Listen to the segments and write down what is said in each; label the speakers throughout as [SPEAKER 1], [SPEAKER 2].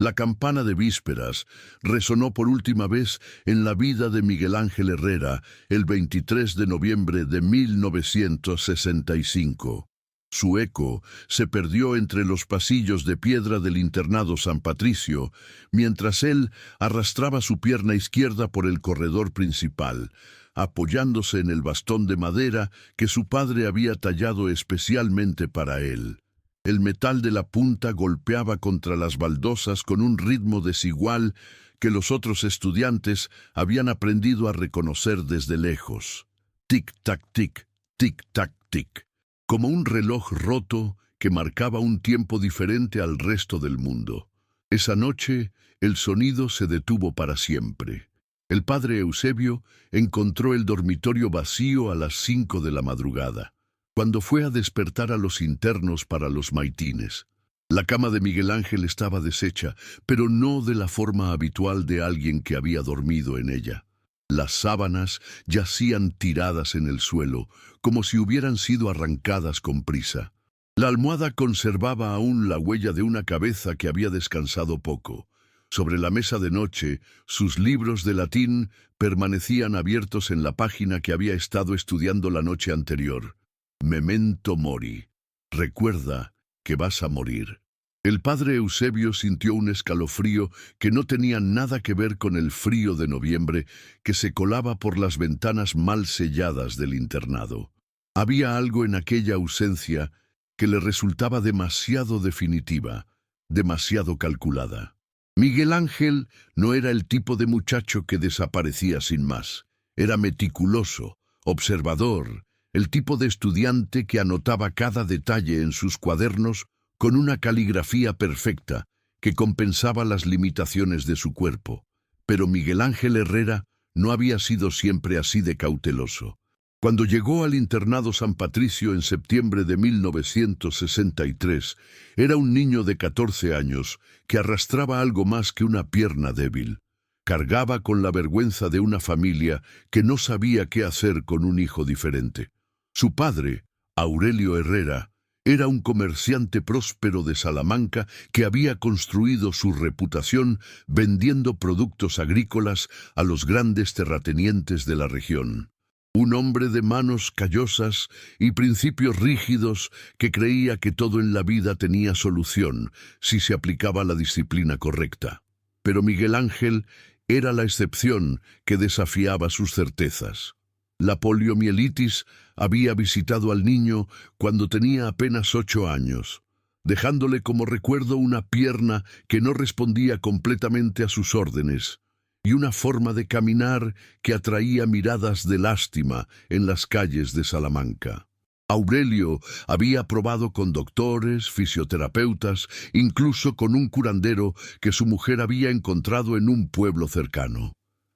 [SPEAKER 1] La campana de vísperas resonó por última vez en la vida de Miguel Ángel Herrera el 23 de noviembre de 1965. Su eco se perdió entre los pasillos de piedra del internado San Patricio, mientras él arrastraba su pierna izquierda por el corredor principal, apoyándose en el bastón de madera que su padre había tallado especialmente para él. El metal de la punta golpeaba contra las baldosas con un ritmo desigual que los otros estudiantes habían aprendido a reconocer desde lejos. Tic-tac, tic, tic-tac, tic, como un reloj roto que marcaba un tiempo diferente al resto del mundo. Esa noche, el sonido se detuvo para siempre. El padre Eusebio encontró el dormitorio vacío a las 5 de la madrugada, cuando fue a despertar a los internos para los maitines. La cama de Miguel Ángel estaba deshecha, pero no de la forma habitual de alguien que había dormido en ella. Las sábanas yacían tiradas en el suelo, como si hubieran sido arrancadas con prisa. La almohada conservaba aún la huella de una cabeza que había descansado poco. Sobre la mesa de noche, sus libros de latín permanecían abiertos en la página que había estado estudiando la noche anterior. Memento mori. Recuerda que vas a morir. El padre Eusebio sintió un escalofrío que no tenía nada que ver con el frío de noviembre que se colaba por las ventanas mal selladas del internado. Había algo en aquella ausencia que le resultaba demasiado definitiva, demasiado calculada. Miguel Ángel no era el tipo de muchacho que desaparecía sin más. Era meticuloso, observador, el tipo de estudiante que anotaba cada detalle en sus cuadernos con una caligrafía perfecta que compensaba las limitaciones de su cuerpo. Pero Miguel Ángel Herrera no había sido siempre así de cauteloso. Cuando llegó al internado San Patricio en septiembre de 1963, era un niño de 14 años que arrastraba algo más que una pierna débil. Cargaba con la vergüenza de una familia que no sabía qué hacer con un hijo diferente. Su padre, Aurelio Herrera, era un comerciante próspero de Salamanca que había construido su reputación vendiendo productos agrícolas a los grandes terratenientes de la región. Un hombre de manos callosas y principios rígidos que creía que todo en la vida tenía solución si se aplicaba la disciplina correcta. Pero Miguel Ángel era la excepción que desafiaba sus certezas. La poliomielitis había visitado al niño cuando tenía apenas 8 años, dejándole como recuerdo una pierna que no respondía completamente a sus órdenes y una forma de caminar que atraía miradas de lástima en las calles de Salamanca. Aurelio había probado con doctores, fisioterapeutas, incluso con un curandero que su mujer había encontrado en un pueblo cercano.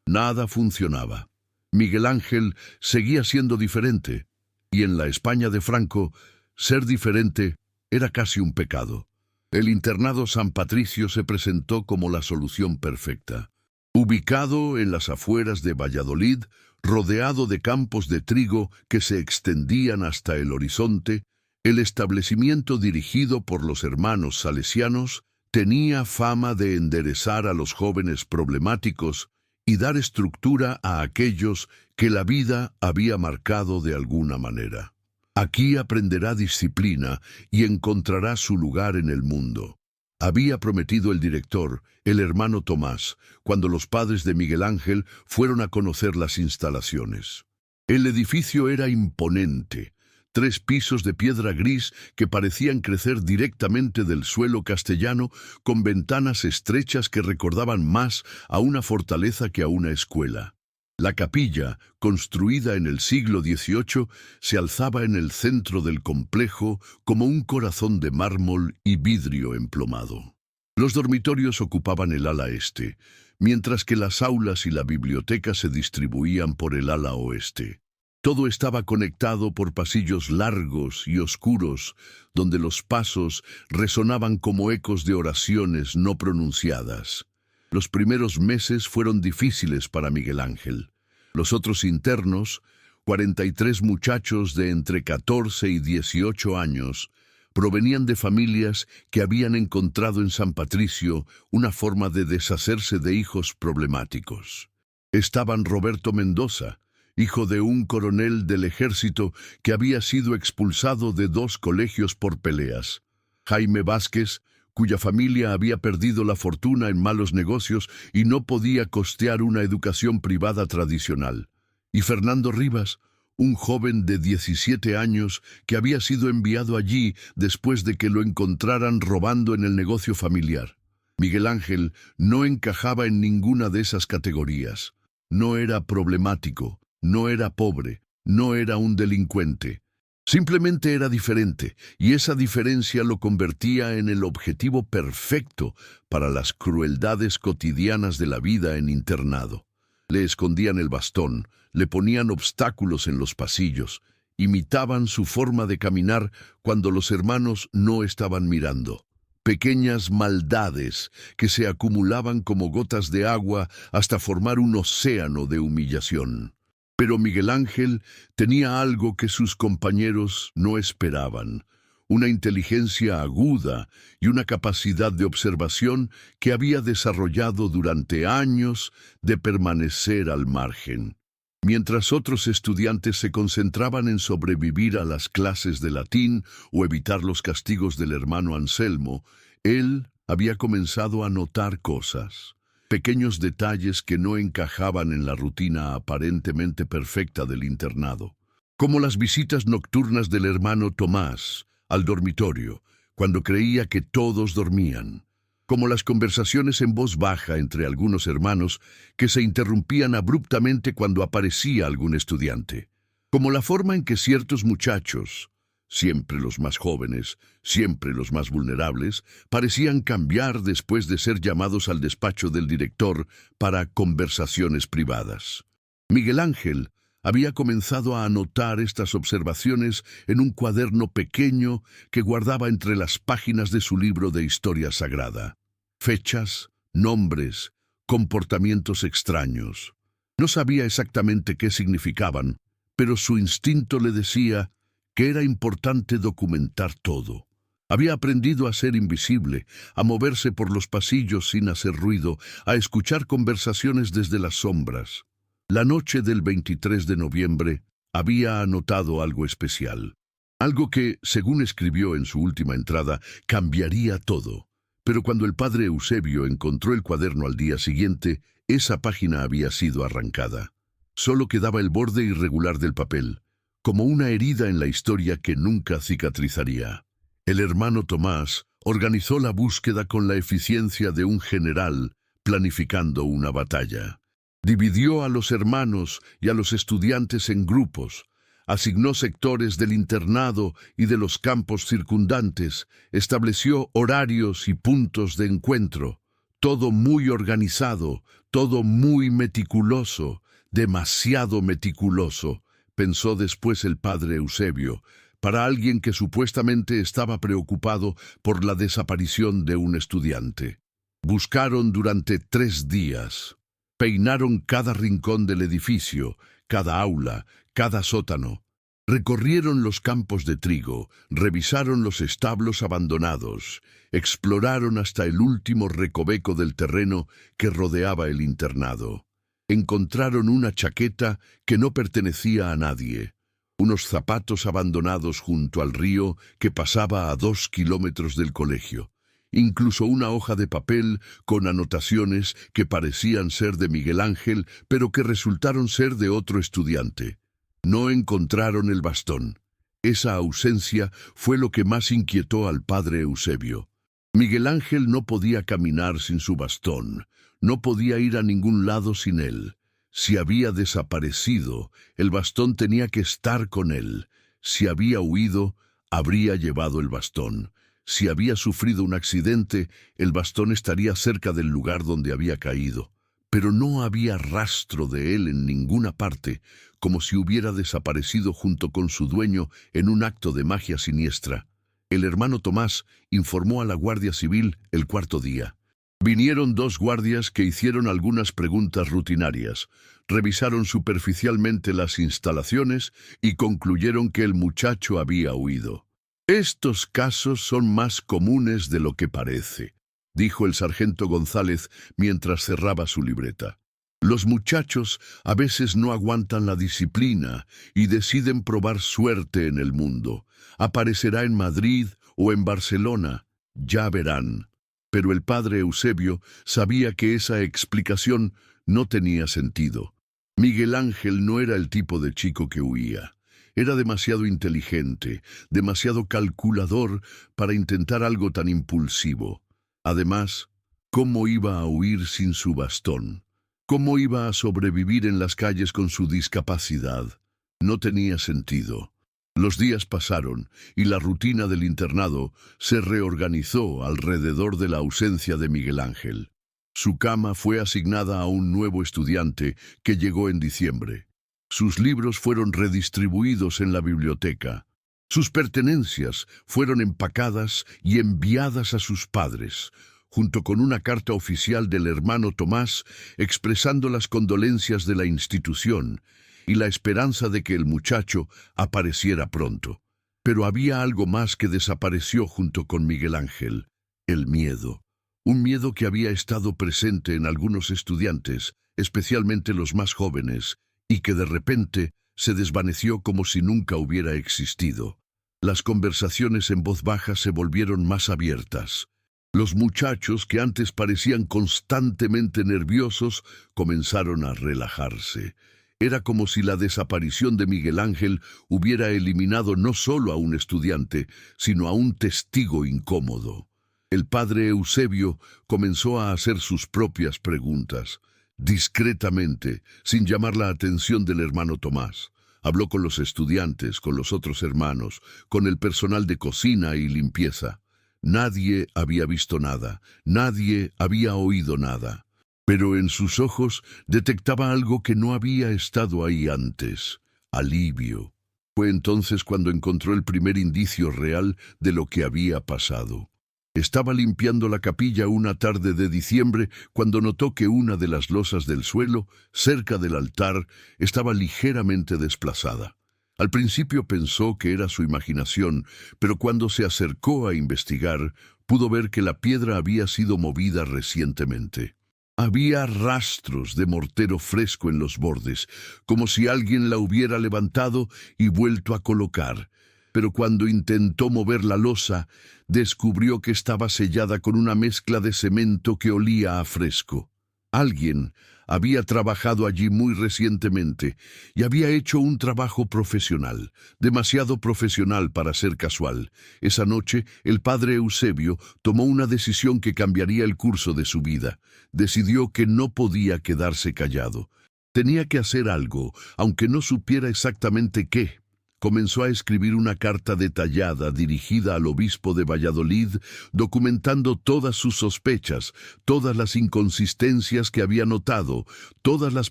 [SPEAKER 1] Nada funcionaba. Miguel Ángel seguía siendo diferente, y en la España de Franco, ser diferente era casi un pecado. El internado San Patricio se presentó como la solución perfecta. Ubicado en las afueras de Valladolid, rodeado de campos de trigo que se extendían hasta el horizonte, el establecimiento dirigido por los hermanos salesianos tenía fama de enderezar a los jóvenes problemáticos y dar estructura a aquellos que la vida había marcado de alguna manera. Aquí aprenderá disciplina y encontrará su lugar en el mundo. Había prometido el director, el hermano Tomás, cuando los padres de Miguel Ángel fueron a conocer las instalaciones. El edificio era imponente, 3 pisos de piedra gris que parecían crecer directamente del suelo castellano, con ventanas estrechas que recordaban más a una fortaleza que a una escuela. La capilla, construida en el siglo XVIII, se alzaba en el centro del complejo como un corazón de mármol y vidrio emplomado. Los dormitorios ocupaban el ala este, mientras que las aulas y la biblioteca se distribuían por el ala oeste. Todo estaba conectado por pasillos largos y oscuros, donde los pasos resonaban como ecos de oraciones no pronunciadas. Los primeros meses fueron difíciles para Miguel Ángel. Los otros internos, 43 muchachos de entre 14 y 18 años, Provenían de familias que habían encontrado en San Patricio una forma de deshacerse de hijos problemáticos. Estaban Roberto Mendoza, hijo de un coronel del ejército que había sido expulsado de 2 colegios por peleas; Jaime Vázquez, cuya familia había perdido la fortuna en malos negocios y no podía costear una educación privada tradicional; y Fernando Rivas, un joven de 17 años que había sido enviado allí después de que lo encontraran robando en el negocio familiar. Miguel Ángel no encajaba en ninguna de esas categorías. No era problemático, no era pobre, no era un delincuente. Simplemente era diferente, y esa diferencia lo convertía en el objetivo perfecto para las crueldades cotidianas de la vida en internado. Le escondían el bastón, le ponían obstáculos en los pasillos, imitaban su forma de caminar cuando los hermanos no estaban mirando. Pequeñas maldades que se acumulaban como gotas de agua hasta formar un océano de humillación. Pero Miguel Ángel tenía algo que sus compañeros no esperaban: una inteligencia aguda y una capacidad de observación que había desarrollado durante años de permanecer al margen. Mientras otros estudiantes se concentraban en sobrevivir a las clases de latín o evitar los castigos del hermano Anselmo, él había comenzado a notar cosas, pequeños detalles que no encajaban en la rutina aparentemente perfecta del internado, como las visitas nocturnas del hermano Tomás al dormitorio, cuando creía que todos dormían, como las conversaciones en voz baja entre algunos hermanos que se interrumpían abruptamente cuando aparecía algún estudiante, como la forma en que ciertos muchachos, siempre los más jóvenes, siempre los más vulnerables, parecían cambiar después de ser llamados al despacho del director para conversaciones privadas. Miguel Ángel había comenzado a anotar estas observaciones en un cuaderno pequeño que guardaba entre las páginas de su libro de historia sagrada. Fechas, nombres, comportamientos extraños. No sabía exactamente qué significaban, pero su instinto le decía que era importante documentar todo. Había aprendido a ser invisible, a moverse por los pasillos sin hacer ruido, a escuchar conversaciones desde las sombras. La noche del 23 de noviembre había anotado algo especial, algo que, según escribió en su última entrada, cambiaría todo. Pero cuando el padre Eusebio encontró el cuaderno al día siguiente, esa página había sido arrancada. Solo quedaba el borde irregular del papel, como una herida en la historia que nunca cicatrizaría. El hermano Tomás organizó la búsqueda con la eficiencia de un general planificando una batalla. Dividió a los hermanos y a los estudiantes en grupos, asignó sectores del internado y de los campos circundantes, estableció horarios y puntos de encuentro, todo muy organizado, todo muy meticuloso, demasiado meticuloso, pensó después el padre Eusebio, para alguien que supuestamente estaba preocupado por la desaparición de un estudiante. Buscaron durante 3 días. Peinaron cada rincón del edificio, cada aula, cada sótano. Recorrieron los campos de trigo, revisaron los establos abandonados, exploraron hasta el último recoveco del terreno que rodeaba el internado. Encontraron una chaqueta que no pertenecía a nadie, unos zapatos abandonados junto al río que pasaba a 2 kilómetros del colegio. Incluso una hoja de papel con anotaciones que parecían ser de Miguel Ángel, pero que resultaron ser de otro estudiante. No encontraron el bastón. Esa ausencia fue lo que más inquietó al padre Eusebio. Miguel Ángel no podía caminar sin su bastón, no podía ir a ningún lado sin él. Si había desaparecido, el bastón tenía que estar con él. Si había huido, habría llevado el bastón. Si había sufrido un accidente, el bastón estaría cerca del lugar donde había caído. Pero no había rastro de él en ninguna parte, como si hubiera desaparecido junto con su dueño en un acto de magia siniestra. El hermano Tomás informó a la Guardia Civil el 4.º día. Vinieron 2 guardias que hicieron algunas preguntas rutinarias, revisaron superficialmente las instalaciones y concluyeron que el muchacho había huido. Estos casos son más comunes de lo que parece, dijo el sargento González mientras cerraba su libreta. Los muchachos a veces no aguantan la disciplina y deciden probar suerte en el mundo. Aparecerá en Madrid o en Barcelona, ya verán. Pero el padre Eusebio sabía que esa explicación no tenía sentido. Miguel Ángel no era el tipo de chico que huía. Era demasiado inteligente, demasiado calculador para intentar algo tan impulsivo. Además, ¿cómo iba a huir sin su bastón? ¿Cómo iba a sobrevivir en las calles con su discapacidad? No tenía sentido. Los días pasaron y la rutina del internado se reorganizó alrededor de la ausencia de Miguel Ángel. Su cama fue asignada a un nuevo estudiante que llegó en diciembre. Sus libros fueron redistribuidos en la biblioteca. Sus pertenencias fueron empacadas y enviadas a sus padres, junto con una carta oficial del hermano Tomás expresando las condolencias de la institución y la esperanza de que el muchacho apareciera pronto. Pero había algo más que desapareció junto con Miguel Ángel: el miedo. Un miedo que había estado presente en algunos estudiantes, especialmente los más jóvenes, y que de repente se desvaneció como si nunca hubiera existido. Las conversaciones en voz baja se volvieron más abiertas. Los muchachos, que antes parecían constantemente nerviosos, comenzaron a relajarse. Era como si la desaparición de Miguel Ángel hubiera eliminado no solo a un estudiante, sino a un testigo incómodo. El padre Eusebio comenzó a hacer sus propias preguntas. Discretamente, sin llamar la atención del hermano Tomás. Habló con los estudiantes, con los otros hermanos, con el personal de cocina y limpieza. Nadie había visto nada, nadie había oído nada. Pero en sus ojos detectaba algo que no había estado ahí antes: alivio. Fue entonces cuando encontró el primer indicio real de lo que había pasado. Estaba limpiando la capilla una tarde de diciembre cuando notó que una de las losas del suelo, cerca del altar, estaba ligeramente desplazada. Al principio pensó que era su imaginación, pero cuando se acercó a investigar, pudo ver que la piedra había sido movida recientemente. Había rastros de mortero fresco en los bordes, como si alguien la hubiera levantado y vuelto a colocar. Pero cuando intentó mover la losa, descubrió que estaba sellada con una mezcla de cemento que olía a fresco. Alguien había trabajado allí muy recientemente y había hecho un trabajo profesional, demasiado profesional para ser casual. Esa noche, el padre Eusebio tomó una decisión que cambiaría el curso de su vida. Decidió que no podía quedarse callado. Tenía que hacer algo, aunque no supiera exactamente qué. Comenzó a escribir una carta detallada dirigida al obispo de Valladolid, documentando todas sus sospechas, todas las inconsistencias que había notado, todas las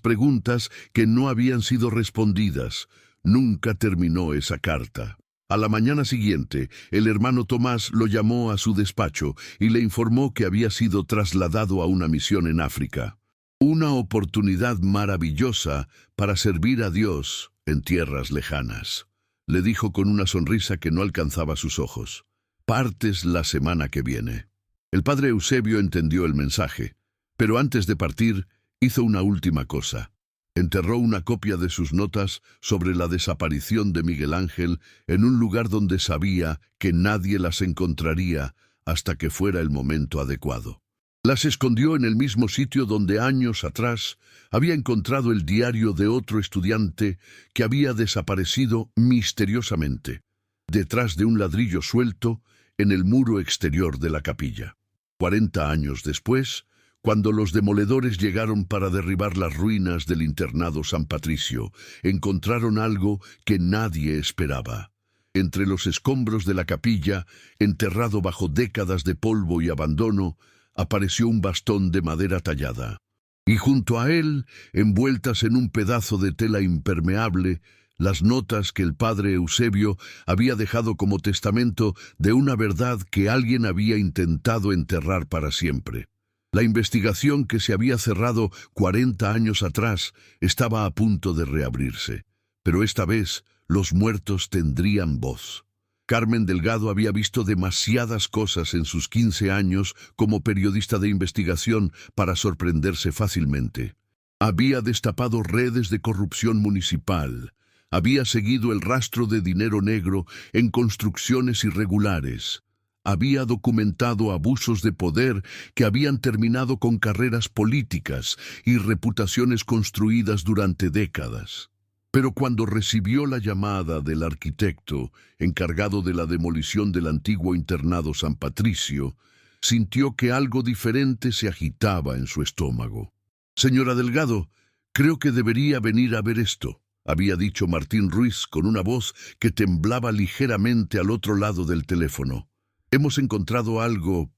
[SPEAKER 1] preguntas que no habían sido respondidas. Nunca terminó esa carta. A la mañana siguiente, el hermano Tomás lo llamó a su despacho y le informó que había sido trasladado a una misión en África. Una oportunidad maravillosa para servir a Dios en tierras lejanas. Le dijo con una sonrisa que no alcanzaba sus ojos. «Partes la semana que viene». El padre Eusebio entendió el mensaje, pero antes de partir hizo una última cosa. Enterró una copia de sus notas sobre la desaparición de Miguel Ángel en un lugar donde sabía que nadie las encontraría hasta que fuera el momento adecuado. Las escondió en el mismo sitio donde años atrás había encontrado el diario de otro estudiante que había desaparecido misteriosamente, detrás de un ladrillo suelto en el muro exterior de la capilla. 40 años después, cuando los demoledores llegaron para derribar las ruinas del internado San Patricio, encontraron algo que nadie esperaba. Entre los escombros de la capilla, enterrado bajo décadas de polvo y abandono, apareció un bastón de madera tallada, y junto a él, envueltas en un pedazo de tela impermeable, las notas que el padre Eusebio había dejado como testamento de una verdad que alguien había intentado enterrar para siempre. La investigación que se había cerrado 40 años atrás estaba a punto de reabrirse, pero esta vez los muertos tendrían voz. Carmen Delgado había visto demasiadas cosas en sus 15 años como periodista de investigación para sorprenderse fácilmente. Había destapado redes de corrupción municipal. Había seguido el rastro de dinero negro en construcciones irregulares. Había documentado abusos de poder que habían terminado con carreras políticas y reputaciones construidas durante décadas. Pero cuando recibió la llamada del arquitecto encargado de la demolición del antiguo internado San Patricio, sintió que algo diferente se agitaba en su estómago. «Señora Delgado, creo que debería venir a ver esto», había dicho Martín Ruiz con una voz que temblaba ligeramente al otro lado del teléfono. «Hemos encontrado algo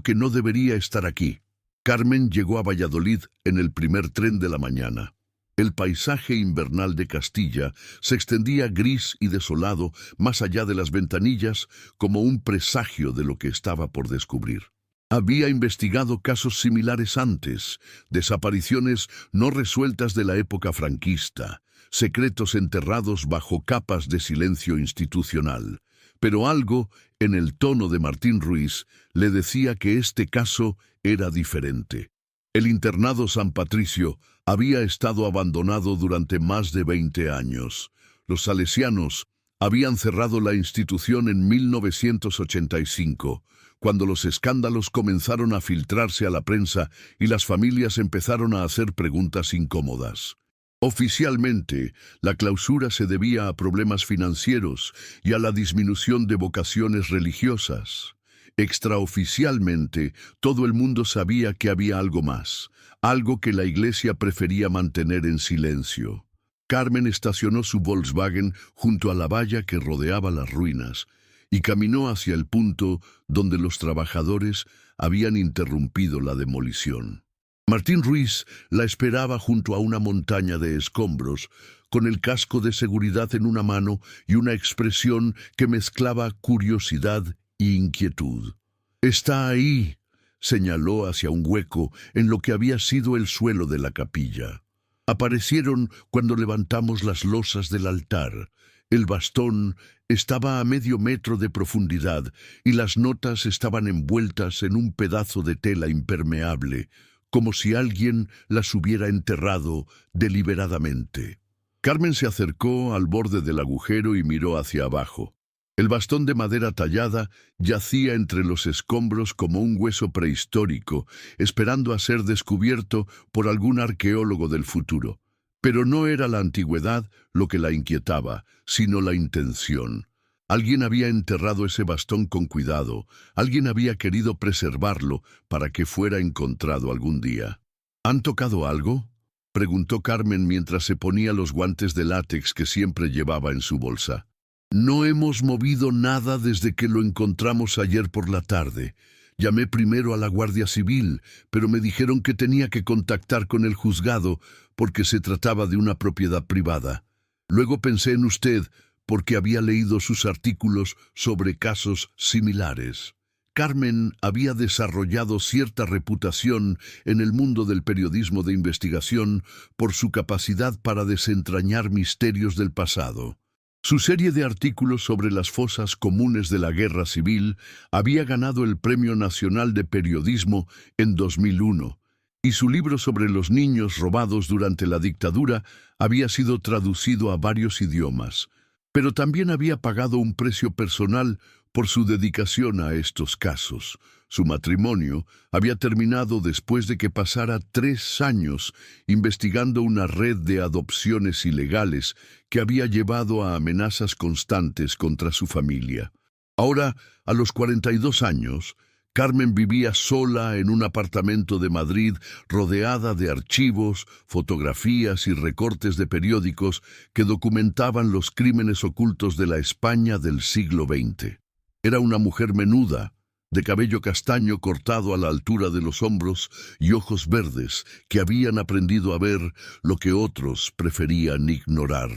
[SPEAKER 1] que no debería estar aquí». Carmen llegó a Valladolid en el primer tren de la mañana. El paisaje invernal de Castilla se extendía gris y desolado más allá de las ventanillas como un presagio de lo que estaba por descubrir. Había investigado casos similares antes, desapariciones no resueltas de la época franquista, secretos enterrados bajo capas de silencio institucional. Pero algo, en el tono de Martín Ruiz, le decía que este caso era diferente. El internado San Patricio había estado abandonado durante más de 20 años. Los salesianos habían cerrado la institución en 1985, cuando los escándalos comenzaron a filtrarse a la prensa y las familias empezaron a hacer preguntas incómodas. Oficialmente, la clausura se debía a problemas financieros y a la disminución de vocaciones religiosas. Extraoficialmente, todo el mundo sabía que había algo más, algo que la Iglesia prefería mantener en silencio. Carmen estacionó su Volkswagen junto a la valla que rodeaba las ruinas y caminó hacia el punto donde los trabajadores habían interrumpido la demolición. Martín Ruiz la esperaba junto a una montaña de escombros, con el casco de seguridad en una mano y una expresión que mezclaba curiosidad y inquietud. «Está ahí», señaló hacia un hueco en lo que había sido el suelo de la capilla. «Aparecieron cuando levantamos las losas del altar. El bastón estaba a medio metro de profundidad y las notas estaban envueltas en un pedazo de tela impermeable, como si alguien las hubiera enterrado deliberadamente». Carmen se acercó al borde del agujero y miró hacia abajo. El bastón de madera tallada yacía entre los escombros como un hueso prehistórico, esperando a ser descubierto por algún arqueólogo del futuro. Pero no era la antigüedad lo que la inquietaba, sino la intención. Alguien había enterrado ese bastón con cuidado, alguien había querido preservarlo para que fuera encontrado algún día. «¿Han tocado algo?», preguntó Carmen mientras se ponía los guantes de látex que siempre llevaba en su bolsa. «No hemos movido nada desde que lo encontramos ayer por la tarde. Llamé primero a la Guardia Civil, pero me dijeron que tenía que contactar con el juzgado porque se trataba de una propiedad privada. Luego pensé en usted porque había leído sus artículos sobre casos similares». Carmen había desarrollado cierta reputación en el mundo del periodismo de investigación por su capacidad para desentrañar misterios del pasado. Su serie de artículos sobre las fosas comunes de la Guerra Civil había ganado el Premio Nacional de Periodismo en 2001, y su libro sobre los niños robados durante la dictadura había sido traducido a varios idiomas, pero también había pagado un precio personal por su dedicación a estos casos. Su matrimonio había terminado después de que pasara 3 años investigando una red de adopciones ilegales que había llevado a amenazas constantes contra su familia. Ahora, a los 42 años, Carmen vivía sola en un apartamento de Madrid rodeada de archivos, fotografías y recortes de periódicos que documentaban los crímenes ocultos de la España del siglo XX. Era una mujer menuda, de cabello castaño cortado a la altura de los hombros y ojos verdes que habían aprendido a ver lo que otros preferían ignorar.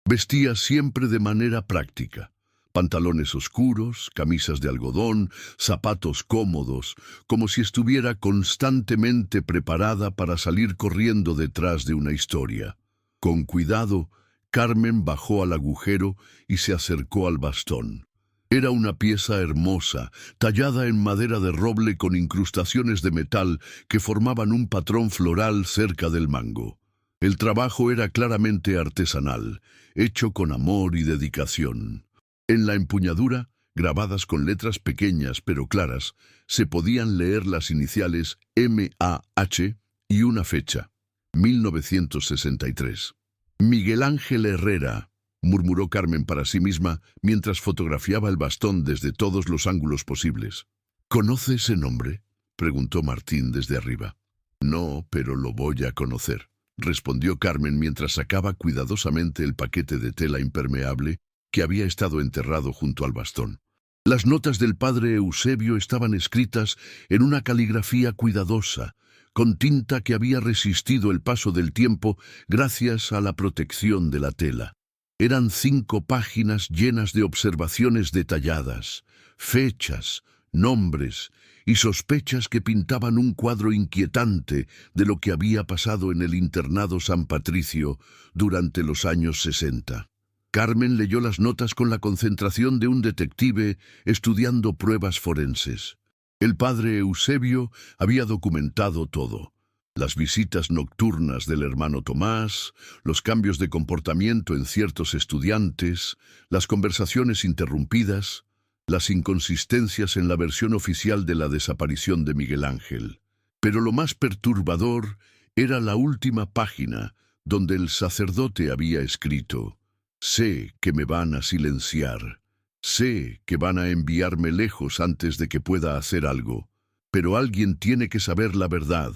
[SPEAKER 1] Vestía siempre de manera práctica. Pantalones oscuros, camisas de algodón, zapatos cómodos, como si estuviera constantemente preparada para salir corriendo detrás de una historia. Con cuidado, Carmen bajó al agujero y se acercó al bastón. Era una pieza hermosa, tallada en madera de roble con incrustaciones de metal que formaban un patrón floral cerca del mango. El trabajo era claramente artesanal, hecho con amor y dedicación. En la empuñadura, grabadas con letras pequeñas pero claras, se podían leer las iniciales M.A.H. y una fecha, 1963. Miguel Ángel Herrera, murmuró Carmen para sí misma mientras fotografiaba el bastón desde todos los ángulos posibles. ¿Conoce ese nombre?, preguntó Martín desde arriba. No, pero lo voy a conocer, respondió Carmen mientras sacaba cuidadosamente el paquete de tela impermeable que había estado enterrado junto al bastón. Las notas del padre Eusebio estaban escritas en una caligrafía cuidadosa, con tinta que había resistido el paso del tiempo gracias a la protección de la tela. Eran 5 páginas llenas de observaciones detalladas, fechas, nombres y sospechas que pintaban un cuadro inquietante de lo que había pasado en el internado San Patricio durante los años 60. Carmen leyó las notas con la concentración de un detective estudiando pruebas forenses. El padre Eusebio había documentado todo: las visitas nocturnas del hermano Tomás, los cambios de comportamiento en ciertos estudiantes, las conversaciones interrumpidas, las inconsistencias en la versión oficial de la desaparición de Miguel Ángel. Pero lo más perturbador era la última página, donde el sacerdote había escrito: «Sé que me van a silenciar. Sé que van a enviarme lejos antes de que pueda hacer algo. Pero alguien tiene que saber la verdad.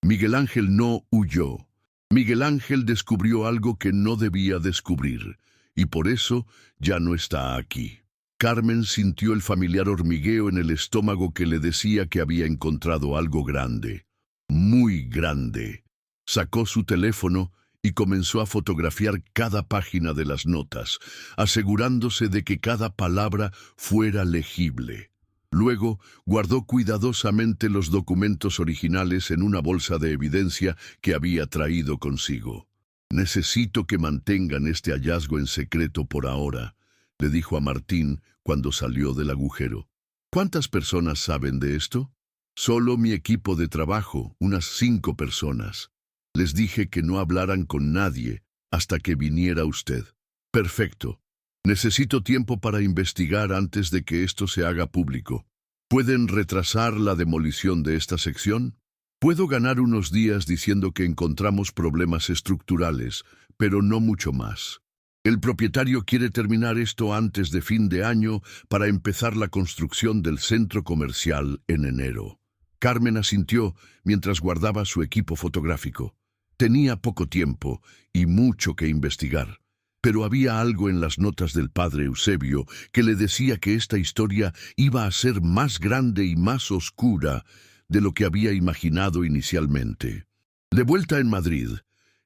[SPEAKER 1] Miguel Ángel no huyó. Miguel Ángel descubrió algo que no debía descubrir, y por eso ya no está aquí». Carmen sintió el familiar hormigueo en el estómago que le decía que había encontrado algo grande, muy grande. Sacó su teléfono y comenzó a fotografiar cada página de las notas, asegurándose de que cada palabra fuera legible. Luego guardó cuidadosamente los documentos originales en una bolsa de evidencia que había traído consigo. «Necesito que mantengan este hallazgo en secreto por ahora», le dijo a Martín cuando salió del agujero. «¿Cuántas personas saben de esto?» «Solo mi equipo de trabajo, unas 5 personas. Les dije que no hablaran con nadie hasta que viniera usted». «Perfecto. Necesito tiempo para investigar antes de que esto se haga público. ¿Pueden retrasar la demolición de esta sección?» «Puedo ganar unos días diciendo que encontramos problemas estructurales, pero no mucho más. El propietario quiere terminar esto antes de fin de año para empezar la construcción del centro comercial en enero». Carmen asintió mientras guardaba su equipo fotográfico. Tenía poco tiempo y mucho que investigar, pero había algo en las notas del padre Eusebio que le decía que esta historia iba a ser más grande y más oscura de lo que había imaginado inicialmente. De vuelta en Madrid,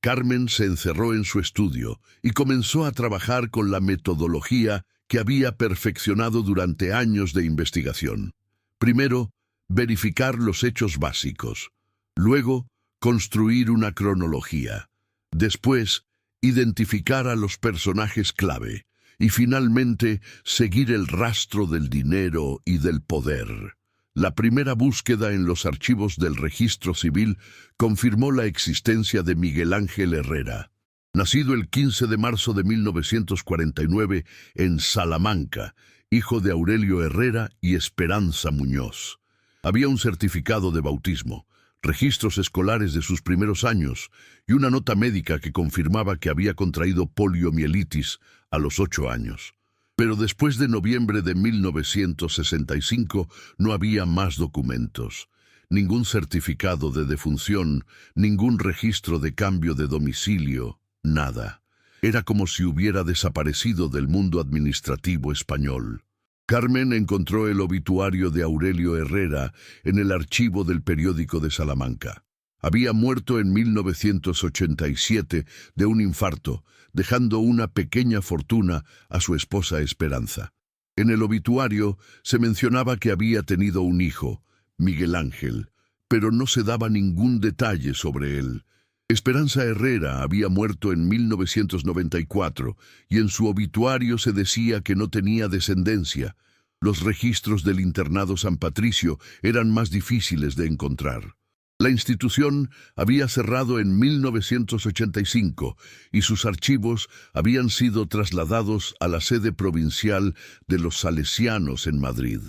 [SPEAKER 1] Carmen se encerró en su estudio y comenzó a trabajar con la metodología que había perfeccionado durante años de investigación. Primero, verificar los hechos básicos. Luego, construir una cronología. Después, identificar a los personajes clave. Y finalmente, seguir el rastro del dinero y del poder. La primera búsqueda en los archivos del registro civil confirmó la existencia de Miguel Ángel Herrera, nacido el 15 de marzo de 1949 en Salamanca, hijo de Aurelio Herrera y Esperanza Muñoz. Había un certificado de bautismo, registros escolares de sus primeros años y una nota médica que confirmaba que había contraído poliomielitis a los 8 años. Pero después de noviembre de 1965 no había más documentos, ningún certificado de defunción, ningún registro de cambio de domicilio, nada. Era como si hubiera desaparecido del mundo administrativo español. Carmen encontró el obituario de Aurelio Herrera en el archivo del periódico de Salamanca. Había muerto en 1987 de un infarto, dejando una pequeña fortuna a su esposa Esperanza. En el obituario se mencionaba que había tenido un hijo, Miguel Ángel, pero no se daba ningún detalle sobre él. Esperanza Herrera había muerto en 1994 y en su obituario se decía que no tenía descendencia. Los registros del internado San Patricio eran más difíciles de encontrar. La institución había cerrado en 1985 y sus archivos habían sido trasladados a la sede provincial de los Salesianos en Madrid.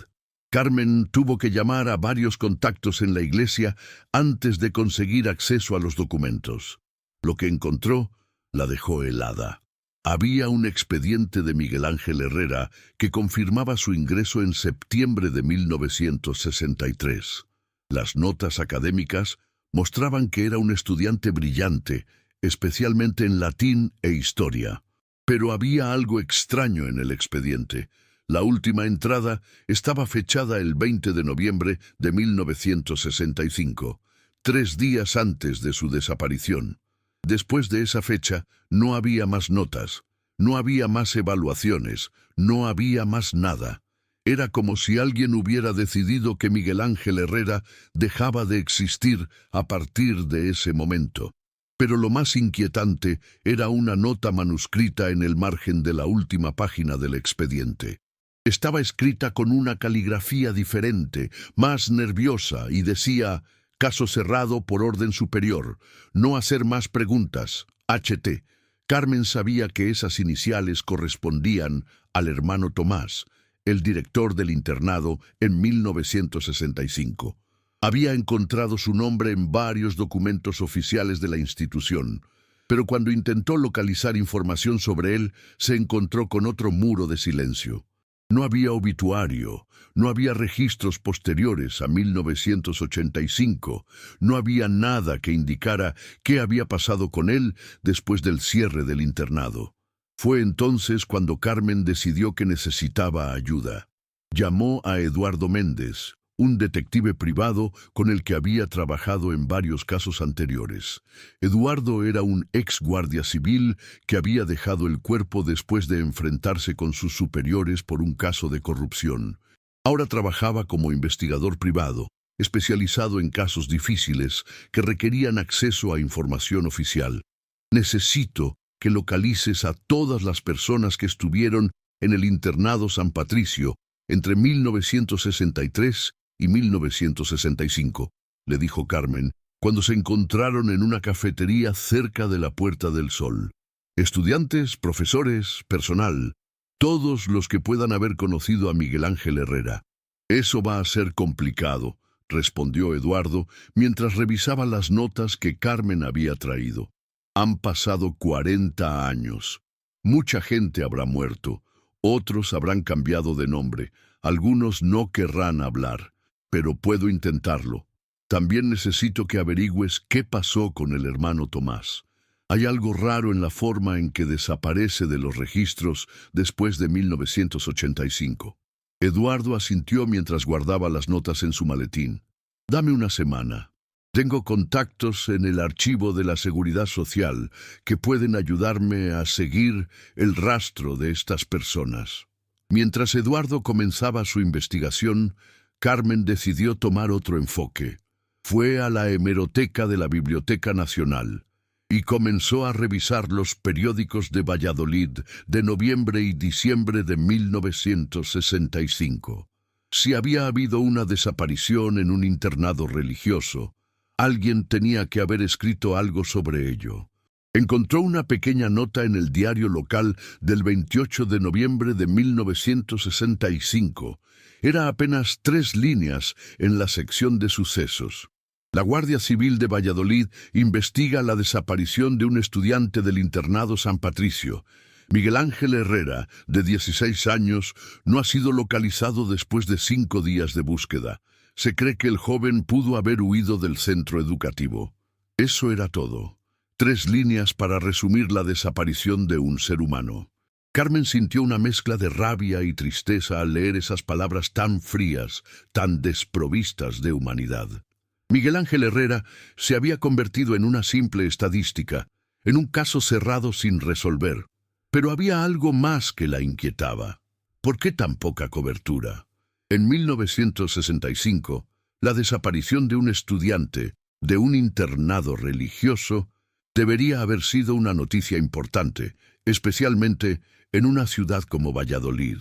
[SPEAKER 1] Carmen tuvo que llamar a varios contactos en la iglesia antes de conseguir acceso a los documentos. Lo que encontró la dejó helada. Había un expediente de Miguel Ángel Herrera que confirmaba su ingreso en septiembre de 1963. Las notas académicas mostraban que era un estudiante brillante, especialmente en latín e historia. Pero había algo extraño en el expediente. La última entrada estaba fechada el 20 de noviembre de 1965, 3 días antes de su desaparición. Después de esa fecha, no había más notas, no había más evaluaciones, no había más nada. Era como si alguien hubiera decidido que Miguel Ángel Herrera dejaba de existir a partir de ese momento. Pero lo más inquietante era una nota manuscrita en el margen de la última página del expediente. Estaba escrita con una caligrafía diferente, más nerviosa, y decía: caso cerrado por orden superior, no hacer más preguntas, H.T. Carmen sabía que esas iniciales correspondían al hermano Tomás, el director del internado en 1965. Había encontrado su nombre en varios documentos oficiales de la institución, pero cuando intentó localizar información sobre él, se encontró con otro muro de silencio. No había obituario, no había registros posteriores a 1985, no había nada que indicara qué había pasado con él después del cierre del internado. Fue entonces cuando Carmen decidió que necesitaba ayuda. Llamó a Eduardo Méndez, un detective privado con el que había trabajado en varios casos anteriores. Eduardo era un ex guardia civil que había dejado el cuerpo después de enfrentarse con sus superiores por un caso de corrupción. Ahora trabajaba como investigador privado, especializado en casos difíciles que requerían acceso a información oficial. Necesito que localices a todas las personas que estuvieron en el internado San Patricio entre 1963 y 1965, le dijo Carmen, cuando se encontraron en una cafetería cerca de la Puerta del Sol. Estudiantes, profesores, personal, todos los que puedan haber conocido a Miguel Ángel Herrera. Eso va a ser complicado, respondió Eduardo mientras revisaba las notas que Carmen había traído. Han pasado 40 años. Mucha gente habrá muerto, otros habrán cambiado de nombre, algunos no querrán hablar, pero puedo intentarlo. También necesito que averigües qué pasó con el hermano Tomás. Hay algo raro en la forma en que desaparece de los registros después de 1985. Eduardo asintió mientras guardaba las notas en su maletín. Dame una semana. Tengo contactos en el archivo de la Seguridad Social que pueden ayudarme a seguir el rastro de estas personas. Mientras Eduardo comenzaba su investigación, Carmen decidió tomar otro enfoque. Fue a la hemeroteca de la Biblioteca Nacional y comenzó a revisar los periódicos de Valladolid de noviembre y diciembre de 1965. Si había habido una desaparición en un internado religioso, alguien tenía que haber escrito algo sobre ello. Encontró una pequeña nota en el diario local del 28 de noviembre de 1965. Era apenas 3 líneas en la sección de sucesos. La Guardia Civil de Valladolid investiga la desaparición de un estudiante del internado San Patricio. Miguel Ángel Herrera, de 16 años, no ha sido localizado después de 5 días de búsqueda. Se cree que el joven pudo haber huido del centro educativo. Eso era todo. 3 líneas para resumir la desaparición de un ser humano. Carmen sintió una mezcla de rabia y tristeza al leer esas palabras tan frías, tan desprovistas de humanidad. Miguel Ángel Herrera se había convertido en una simple estadística, en un caso cerrado sin resolver. Pero había algo más que la inquietaba. ¿Por qué tan poca cobertura? En 1965, la desaparición de un estudiante de un internado religioso Debería haber sido una noticia importante, especialmente en una ciudad como Valladolid.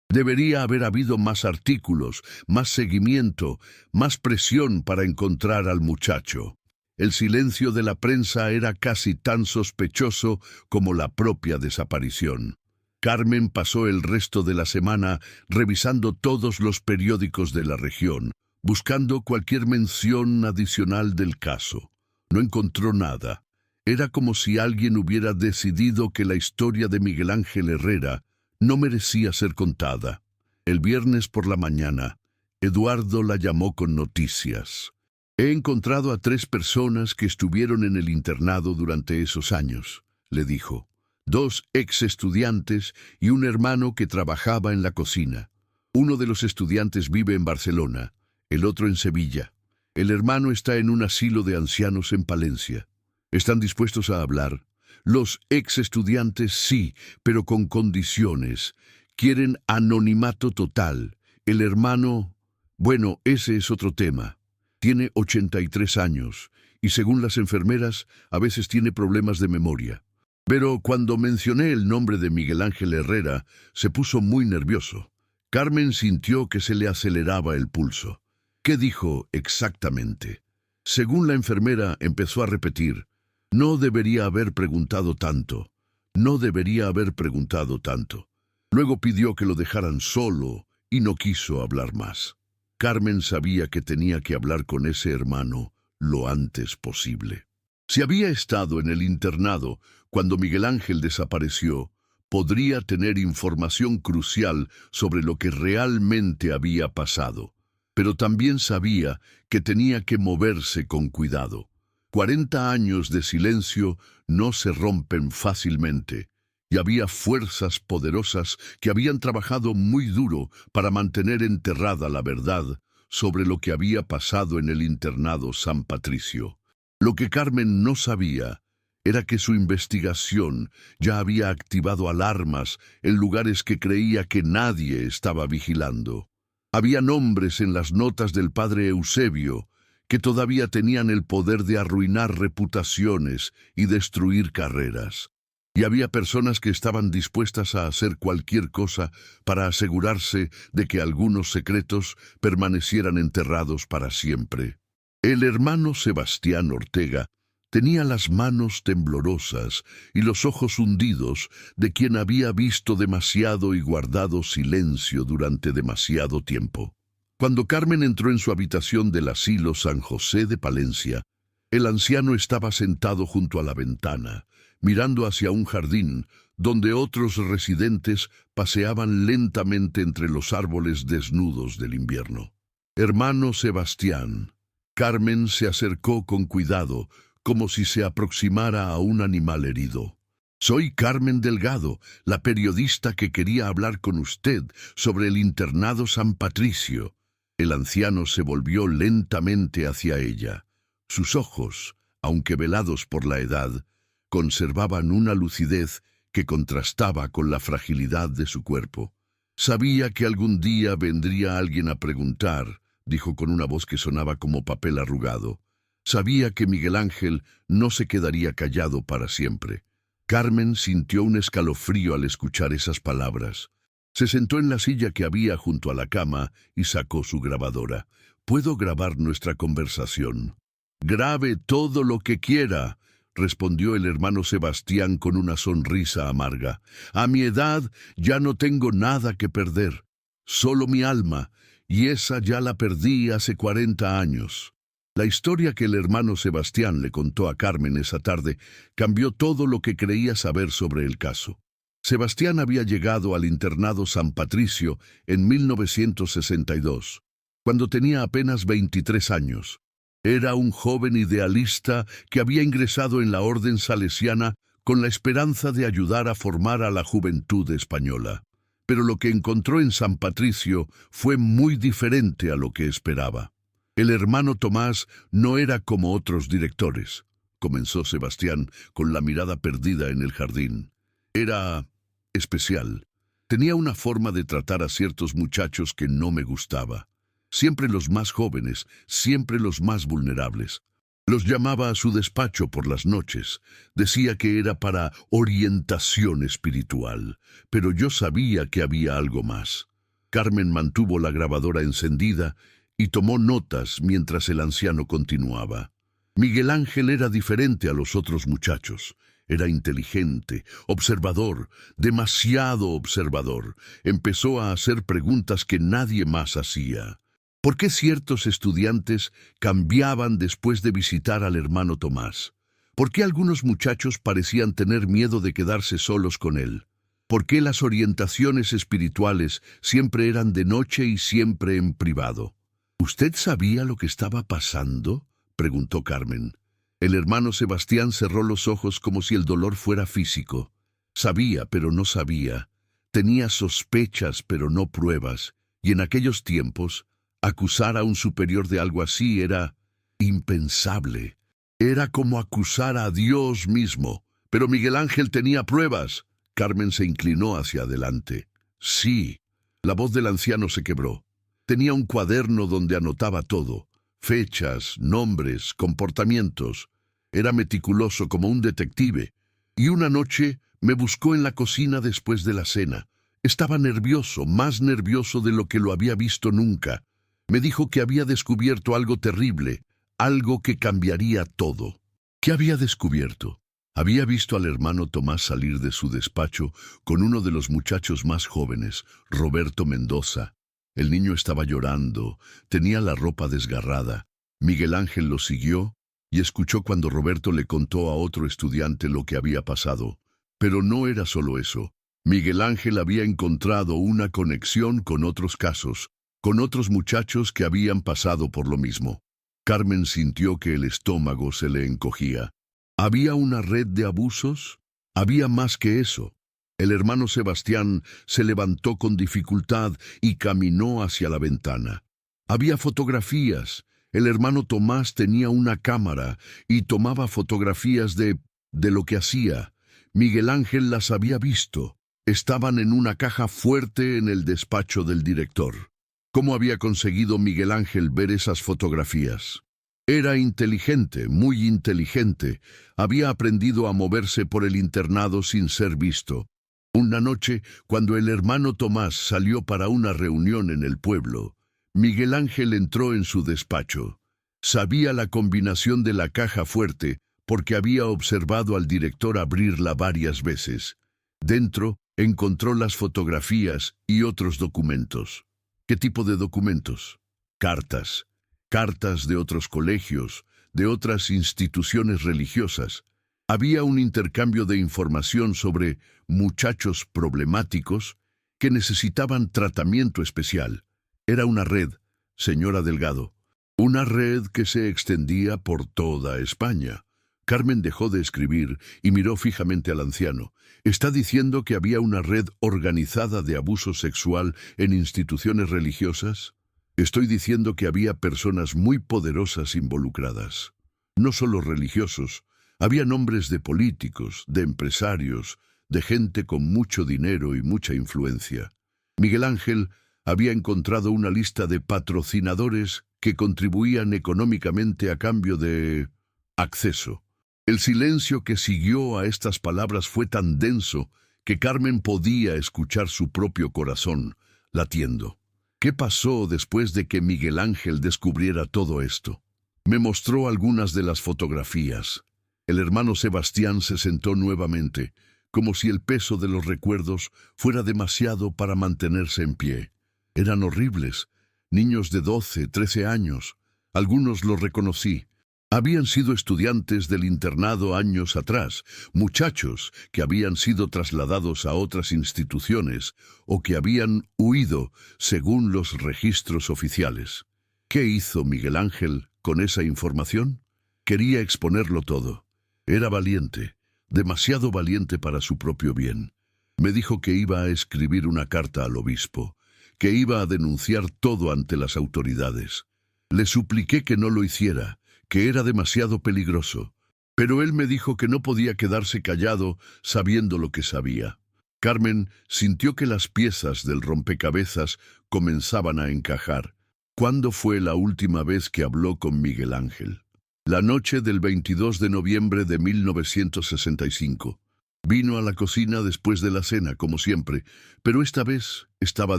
[SPEAKER 1] Debería haber habido más artículos, más seguimiento, más presión para encontrar al muchacho. El silencio de la prensa era casi tan sospechoso como la propia desaparición. Carmen pasó el resto de la semana revisando todos los periódicos de la región, buscando cualquier mención adicional del caso. No encontró nada. Era como si alguien hubiera decidido que la historia de Miguel Ángel Herrera no merecía ser contada. El viernes por la mañana, Eduardo la llamó con noticias. «He encontrado a 3 personas que estuvieron en el internado durante esos años», le dijo. 2 ex estudiantes y un hermano que trabajaba en la cocina. Uno de los estudiantes vive en Barcelona, el otro en Sevilla. El hermano está en un asilo de ancianos en Palencia. ¿Están dispuestos a hablar? Los ex estudiantes sí, pero con condiciones. Quieren anonimato total. El hermano, bueno, ese es otro tema. Tiene 83 años y según las enfermeras, a veces tiene problemas de memoria. Pero cuando mencioné el nombre de Miguel Ángel Herrera, se puso muy nervioso. Carmen sintió que se le aceleraba el pulso. ¿Qué dijo exactamente? Según la enfermera, empezó a repetir: «No debería haber preguntado tanto. No debería haber preguntado tanto». Luego pidió que lo dejaran solo y no quiso hablar más. Carmen sabía que tenía que hablar con ese hermano lo antes posible. Si había estado en el internado cuando Miguel Ángel desapareció, podría tener información crucial sobre lo que realmente había pasado. Pero también sabía que tenía que moverse con cuidado. 40 años de silencio no se rompen fácilmente, y había fuerzas poderosas que habían trabajado muy duro para mantener enterrada la verdad sobre lo que había pasado en el internado San Patricio. Lo que Carmen no sabía era que su investigación ya había activado alarmas en lugares que creía que nadie estaba vigilando. Había nombres en las notas del padre Eusebio que todavía tenían el poder de arruinar reputaciones y destruir carreras. Y había personas que estaban dispuestas a hacer cualquier cosa para asegurarse de que algunos secretos permanecieran enterrados para siempre. El hermano Sebastián Ortega tenía las manos temblorosas y los ojos hundidos de quien había visto demasiado y guardado silencio durante demasiado tiempo. Cuando Carmen entró en su habitación del asilo San José de Palencia, el anciano estaba sentado junto a la ventana, mirando hacia un jardín donde otros residentes paseaban lentamente entre los árboles desnudos del invierno. «Hermano Sebastián». Carmen se acercó con cuidado, como si se aproximara a un animal herido. «Soy Carmen Delgado, la periodista que quería hablar con usted sobre el internado San Patricio». El anciano se volvió lentamente hacia ella. Sus ojos, aunque velados por la edad, conservaban una lucidez que contrastaba con la fragilidad de su cuerpo. «Sabía que algún día vendría alguien a preguntar», dijo con una voz que sonaba como papel arrugado. Sabía que Miguel Ángel no se quedaría callado para siempre. Carmen sintió un escalofrío al escuchar esas palabras. Se sentó en la silla que había junto a la cama y sacó su grabadora. «¿Puedo grabar nuestra conversación?» «Grabe todo lo que quiera», respondió el hermano Sebastián con una sonrisa amarga. «A mi edad ya no tengo nada que perder, solo mi alma, y esa ya la perdí hace 40 años». La historia que el hermano Sebastián le contó a Carmen esa tarde cambió todo lo que creía saber sobre el caso. Sebastián había llegado al internado San Patricio en 1962, cuando tenía apenas 23 años. Era un joven idealista que había ingresado en la orden salesiana con la esperanza de ayudar a formar a la juventud española. Pero lo que encontró en San Patricio fue muy diferente a lo que esperaba. El hermano Tomás no era como otros directores, comenzó Sebastián con la mirada perdida en el jardín. Era especial. Tenía una forma de tratar a ciertos muchachos que no me gustaba. Siempre los más jóvenes, siempre los más vulnerables. Los llamaba a su despacho por las noches. Decía que era para orientación espiritual, pero yo sabía que había algo más. Carmen mantuvo la grabadora encendida y tomó notas mientras el anciano continuaba. Miguel Ángel era diferente a los otros muchachos. Era inteligente, observador, demasiado observador. Empezó a hacer preguntas que nadie más hacía. ¿Por qué ciertos estudiantes cambiaban después de visitar al hermano Tomás? ¿Por qué algunos muchachos parecían tener miedo de quedarse solos con él? ¿Por qué las orientaciones espirituales siempre eran de noche y siempre en privado? ¿Usted sabía lo que estaba pasando?, preguntó Carmen. El hermano Sebastián cerró los ojos como si el dolor fuera físico. Sabía, pero no sabía. Tenía sospechas, pero no pruebas. Y en aquellos tiempos, acusar a un superior de algo así era impensable. Era como acusar a Dios mismo. Pero Miguel Ángel tenía pruebas. Carmen se inclinó hacia adelante. Sí. La voz del anciano se quebró. Tenía un cuaderno donde anotaba todo. Fechas, nombres, comportamientos. Era meticuloso como un detective. Y una noche me buscó en la cocina después de la cena. Estaba nervioso, más nervioso de lo que lo había visto nunca. Me dijo que había descubierto algo terrible, algo que cambiaría todo. ¿Qué había descubierto? Había visto al hermano Tomás salir de su despacho con uno de los muchachos más jóvenes, Roberto Mendoza. El niño estaba llorando, tenía la ropa desgarrada. Miguel Ángel lo siguió y escuchó cuando Roberto le contó a otro estudiante lo que había pasado. Pero no era solo eso. Miguel Ángel había encontrado una conexión con otros casos, con otros muchachos que habían pasado por lo mismo. Carmen sintió que el estómago se le encogía. ¿Había una red de abusos? Había más que eso. El hermano Sebastián se levantó con dificultad y caminó hacia la ventana. Había fotografías. El hermano Tomás tenía una cámara y tomaba fotografías de lo que hacía. Miguel Ángel las había visto. Estaban en una caja fuerte en el despacho del director. ¿Cómo había conseguido Miguel Ángel ver esas fotografías? Era inteligente, muy inteligente. Había aprendido a moverse por el internado sin ser visto. Una noche, cuando el hermano Tomás salió para una reunión en el pueblo, Miguel Ángel entró en su despacho. Sabía la combinación de la caja fuerte porque había observado al director abrirla varias veces. Dentro encontró las fotografías y otros documentos. ¿Qué tipo de documentos? Cartas. Cartas de otros colegios, de otras instituciones religiosas. Había un intercambio de información sobre muchachos problemáticos que necesitaban tratamiento especial. Era una red, señora Delgado. Una red que se extendía por toda España. Carmen dejó de escribir y miró fijamente al anciano. ¿Está diciendo que había una red organizada de abuso sexual en instituciones religiosas? Estoy diciendo que había personas muy poderosas involucradas. No solo religiosos. Había nombres de políticos, de empresarios, de gente con mucho dinero y mucha influencia. Miguel Ángel había encontrado una lista de patrocinadores que contribuían económicamente a cambio de acceso. El silencio que siguió a estas palabras fue tan denso que Carmen podía escuchar su propio corazón latiendo. ¿Qué pasó después de que Miguel Ángel descubriera todo esto? Me mostró algunas de las fotografías. El hermano Sebastián se sentó nuevamente, como si el peso de los recuerdos fuera demasiado para mantenerse en pie. Eran horribles, niños de 12, 13 años. Algunos los reconocí. Habían sido estudiantes del internado años atrás, muchachos que habían sido trasladados a otras instituciones o que habían huido según los registros oficiales. ¿Qué hizo Miguel Ángel con esa información? Quería exponerlo todo. Era valiente, demasiado valiente para su propio bien. Me dijo que iba a escribir una carta al obispo, que iba a denunciar todo ante las autoridades. Le supliqué que no lo hiciera, que era demasiado peligroso, pero él me dijo que no podía quedarse callado sabiendo lo que sabía. Carmen sintió que las piezas del rompecabezas comenzaban a encajar. ¿Cuándo fue la última vez que habló con Miguel Ángel? La noche del 22 de noviembre de 1965. Vino a la cocina después de la cena, como siempre, pero esta vez estaba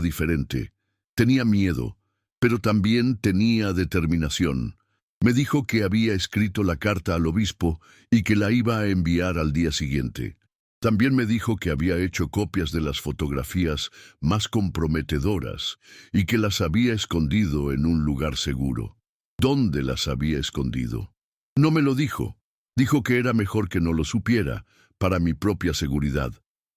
[SPEAKER 1] diferente. Tenía miedo, pero también tenía determinación. Me dijo que había escrito la carta al obispo y que la iba a enviar al día siguiente. También me dijo que había hecho copias de las fotografías más comprometedoras y que las había escondido en un lugar seguro. ¿Dónde las había escondido? No me lo dijo. Dijo que era mejor que no lo supiera, para mi propia seguridad.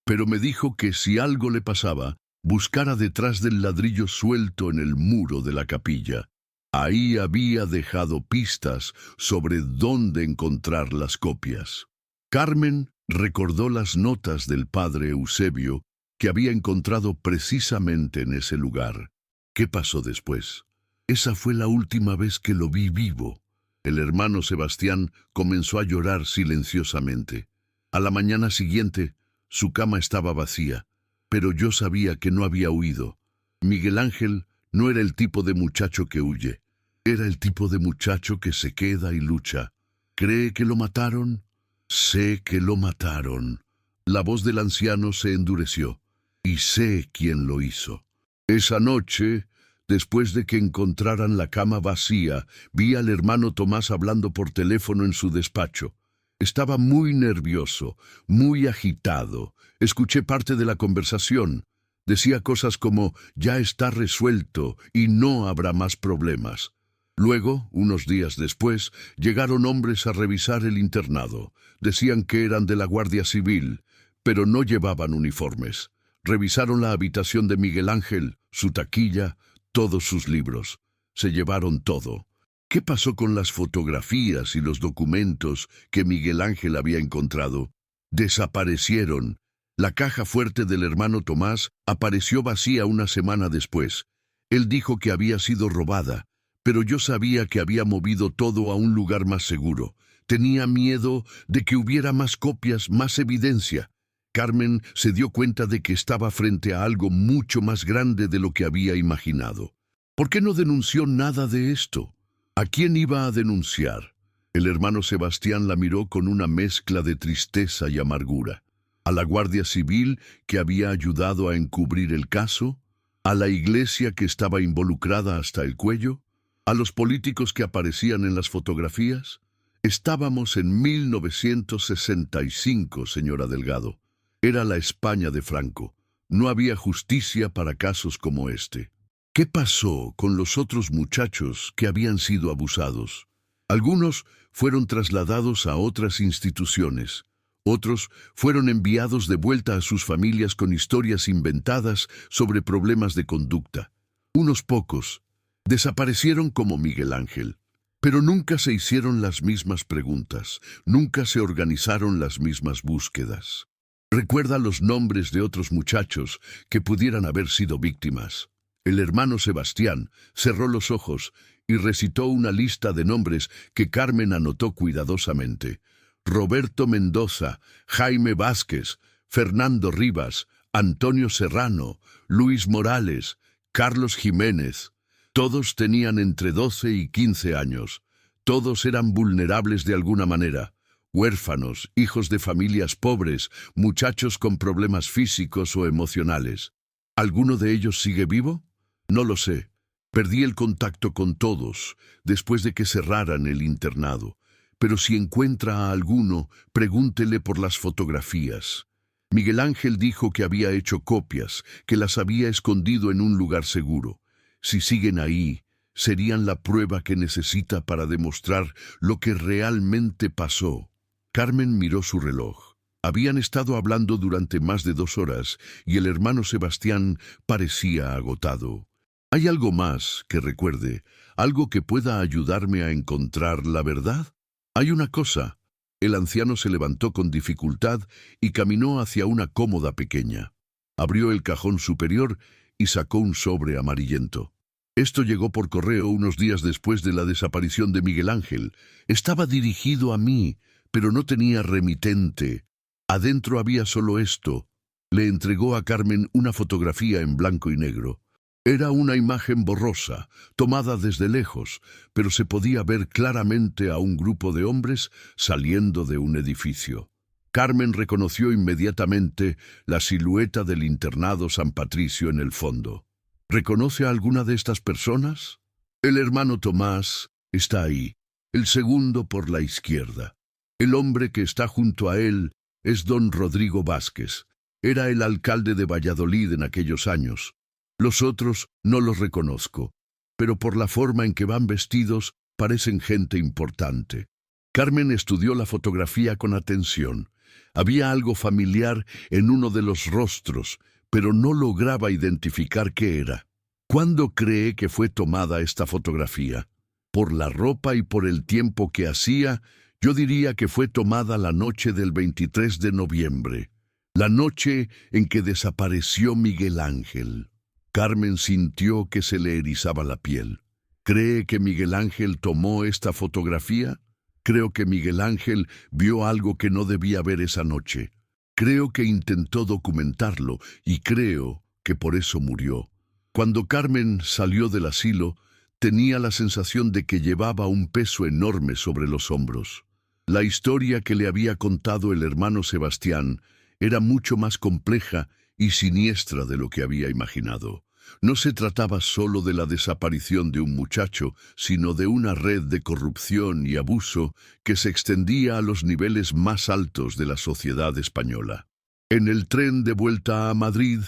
[SPEAKER 1] Pero me dijo que si algo le pasaba, buscara detrás del ladrillo suelto en el muro de la capilla. Ahí había dejado pistas sobre dónde encontrar las copias. Carmen recordó las notas del padre Eusebio que había encontrado precisamente en ese lugar. ¿Qué pasó después? Esa fue la última vez que lo vi vivo. El hermano Sebastián comenzó a llorar silenciosamente. A la mañana siguiente, su cama estaba vacía, pero yo sabía que no había huido. Miguel Ángel no era el tipo de muchacho que huye. Era el tipo de muchacho que se queda y lucha. ¿Cree que lo mataron? Sé que lo mataron. La voz del anciano se endureció. Y sé quién lo hizo. Esa noche, después de que encontraran la cama vacía, vi al hermano Tomás hablando por teléfono en su despacho. Estaba muy nervioso, muy agitado. Escuché parte de la conversación. Decía cosas como, ya está resuelto y no habrá más problemas. Luego, unos días después, llegaron hombres a revisar el internado. Decían que eran de la Guardia Civil, pero no llevaban uniformes. Revisaron la habitación de Miguel Ángel, su taquilla, todos sus libros. Se llevaron todo. ¿Qué pasó con las fotografías y los documentos que Miguel Ángel había encontrado? Desaparecieron. La caja fuerte del hermano Tomás apareció vacía una semana después. Él dijo que había sido robada, pero yo sabía que había movido todo a un lugar más seguro. Tenía miedo de que hubiera más copias, más evidencia. Carmen se dio cuenta de que estaba frente a algo mucho más grande de lo que había imaginado. ¿Por qué no denunció nada de esto? ¿A quién iba a denunciar? El hermano Sebastián la miró con una mezcla de tristeza y amargura. ¿A la Guardia Civil que había ayudado a encubrir el caso? ¿A la iglesia que estaba involucrada hasta el cuello? ¿A los políticos que aparecían en las fotografías? Estábamos en 1965, señora Delgado. Era la España de Franco. No había justicia para casos como este. ¿Qué pasó con los otros muchachos que habían sido abusados? Algunos fueron trasladados a otras instituciones. Otros fueron enviados de vuelta a sus familias con historias inventadas sobre problemas de conducta. Unos pocos desaparecieron como Miguel Ángel. Pero nunca se hicieron las mismas preguntas, nunca se organizaron las mismas búsquedas. Recuerda los nombres de otros muchachos que pudieran haber sido víctimas. El hermano Sebastián cerró los ojos y recitó una lista de nombres que Carmen anotó cuidadosamente. Roberto Mendoza, Jaime Vázquez, Fernando Rivas, Antonio Serrano, Luis Morales, Carlos Jiménez. Todos tenían entre 12 y 15 años. Todos eran vulnerables de alguna manera. Huérfanos, hijos de familias pobres, muchachos con problemas físicos o emocionales. ¿Alguno de ellos sigue vivo? No lo sé. Perdí el contacto con todos después de que cerraran el internado. Pero si encuentra a alguno, pregúntele por las fotografías. Miguel Ángel dijo que había hecho copias, que las había escondido en un lugar seguro. Si siguen ahí, serían la prueba que necesita para demostrar lo que realmente pasó. Carmen miró su reloj. Habían estado hablando durante más de 2 horas y el hermano Sebastián parecía agotado. ¿Hay algo más que recuerde? ¿Algo que pueda ayudarme a encontrar la verdad? Hay una cosa. El anciano se levantó con dificultad y caminó hacia una cómoda pequeña. Abrió el cajón superior y sacó un sobre amarillento. Esto llegó por correo unos días después de la desaparición de Miguel Ángel. Estaba dirigido a mí, pero no tenía remitente. Adentro había solo esto. Le entregó a Carmen una fotografía en blanco y negro. Era una imagen borrosa, tomada desde lejos, pero se podía ver claramente a un grupo de hombres saliendo de un edificio. Carmen reconoció inmediatamente la silueta del internado San Patricio en el fondo. ¿Reconoce a alguna de estas personas? El hermano Tomás está ahí, el segundo por la izquierda. El hombre que está junto a él es don Rodrigo Vázquez. Era el alcalde de Valladolid en aquellos años. Los otros no los reconozco, pero por la forma en que van vestidos parecen gente importante. Carmen estudió la fotografía con atención. Había algo familiar en uno de los rostros, pero no lograba identificar qué era. ¿Cuándo cree que fue tomada esta fotografía? Por la ropa y por el tiempo que hacía, yo diría que fue tomada la noche del 23 de noviembre, la noche en que desapareció Miguel Ángel. Carmen sintió que se le erizaba la piel. ¿Cree que Miguel Ángel tomó esta fotografía? Creo que Miguel Ángel vio algo que no debía ver esa noche. Creo que intentó documentarlo y creo que por eso murió. Cuando Carmen salió del asilo, tenía la sensación de que llevaba un peso enorme sobre los hombros. La historia que le había contado el hermano Sebastián era mucho más compleja y siniestra de lo que había imaginado. No se trataba solo de la desaparición de un muchacho, sino de una red de corrupción y abuso que se extendía a los niveles más altos de la sociedad española. En el tren de vuelta a Madrid,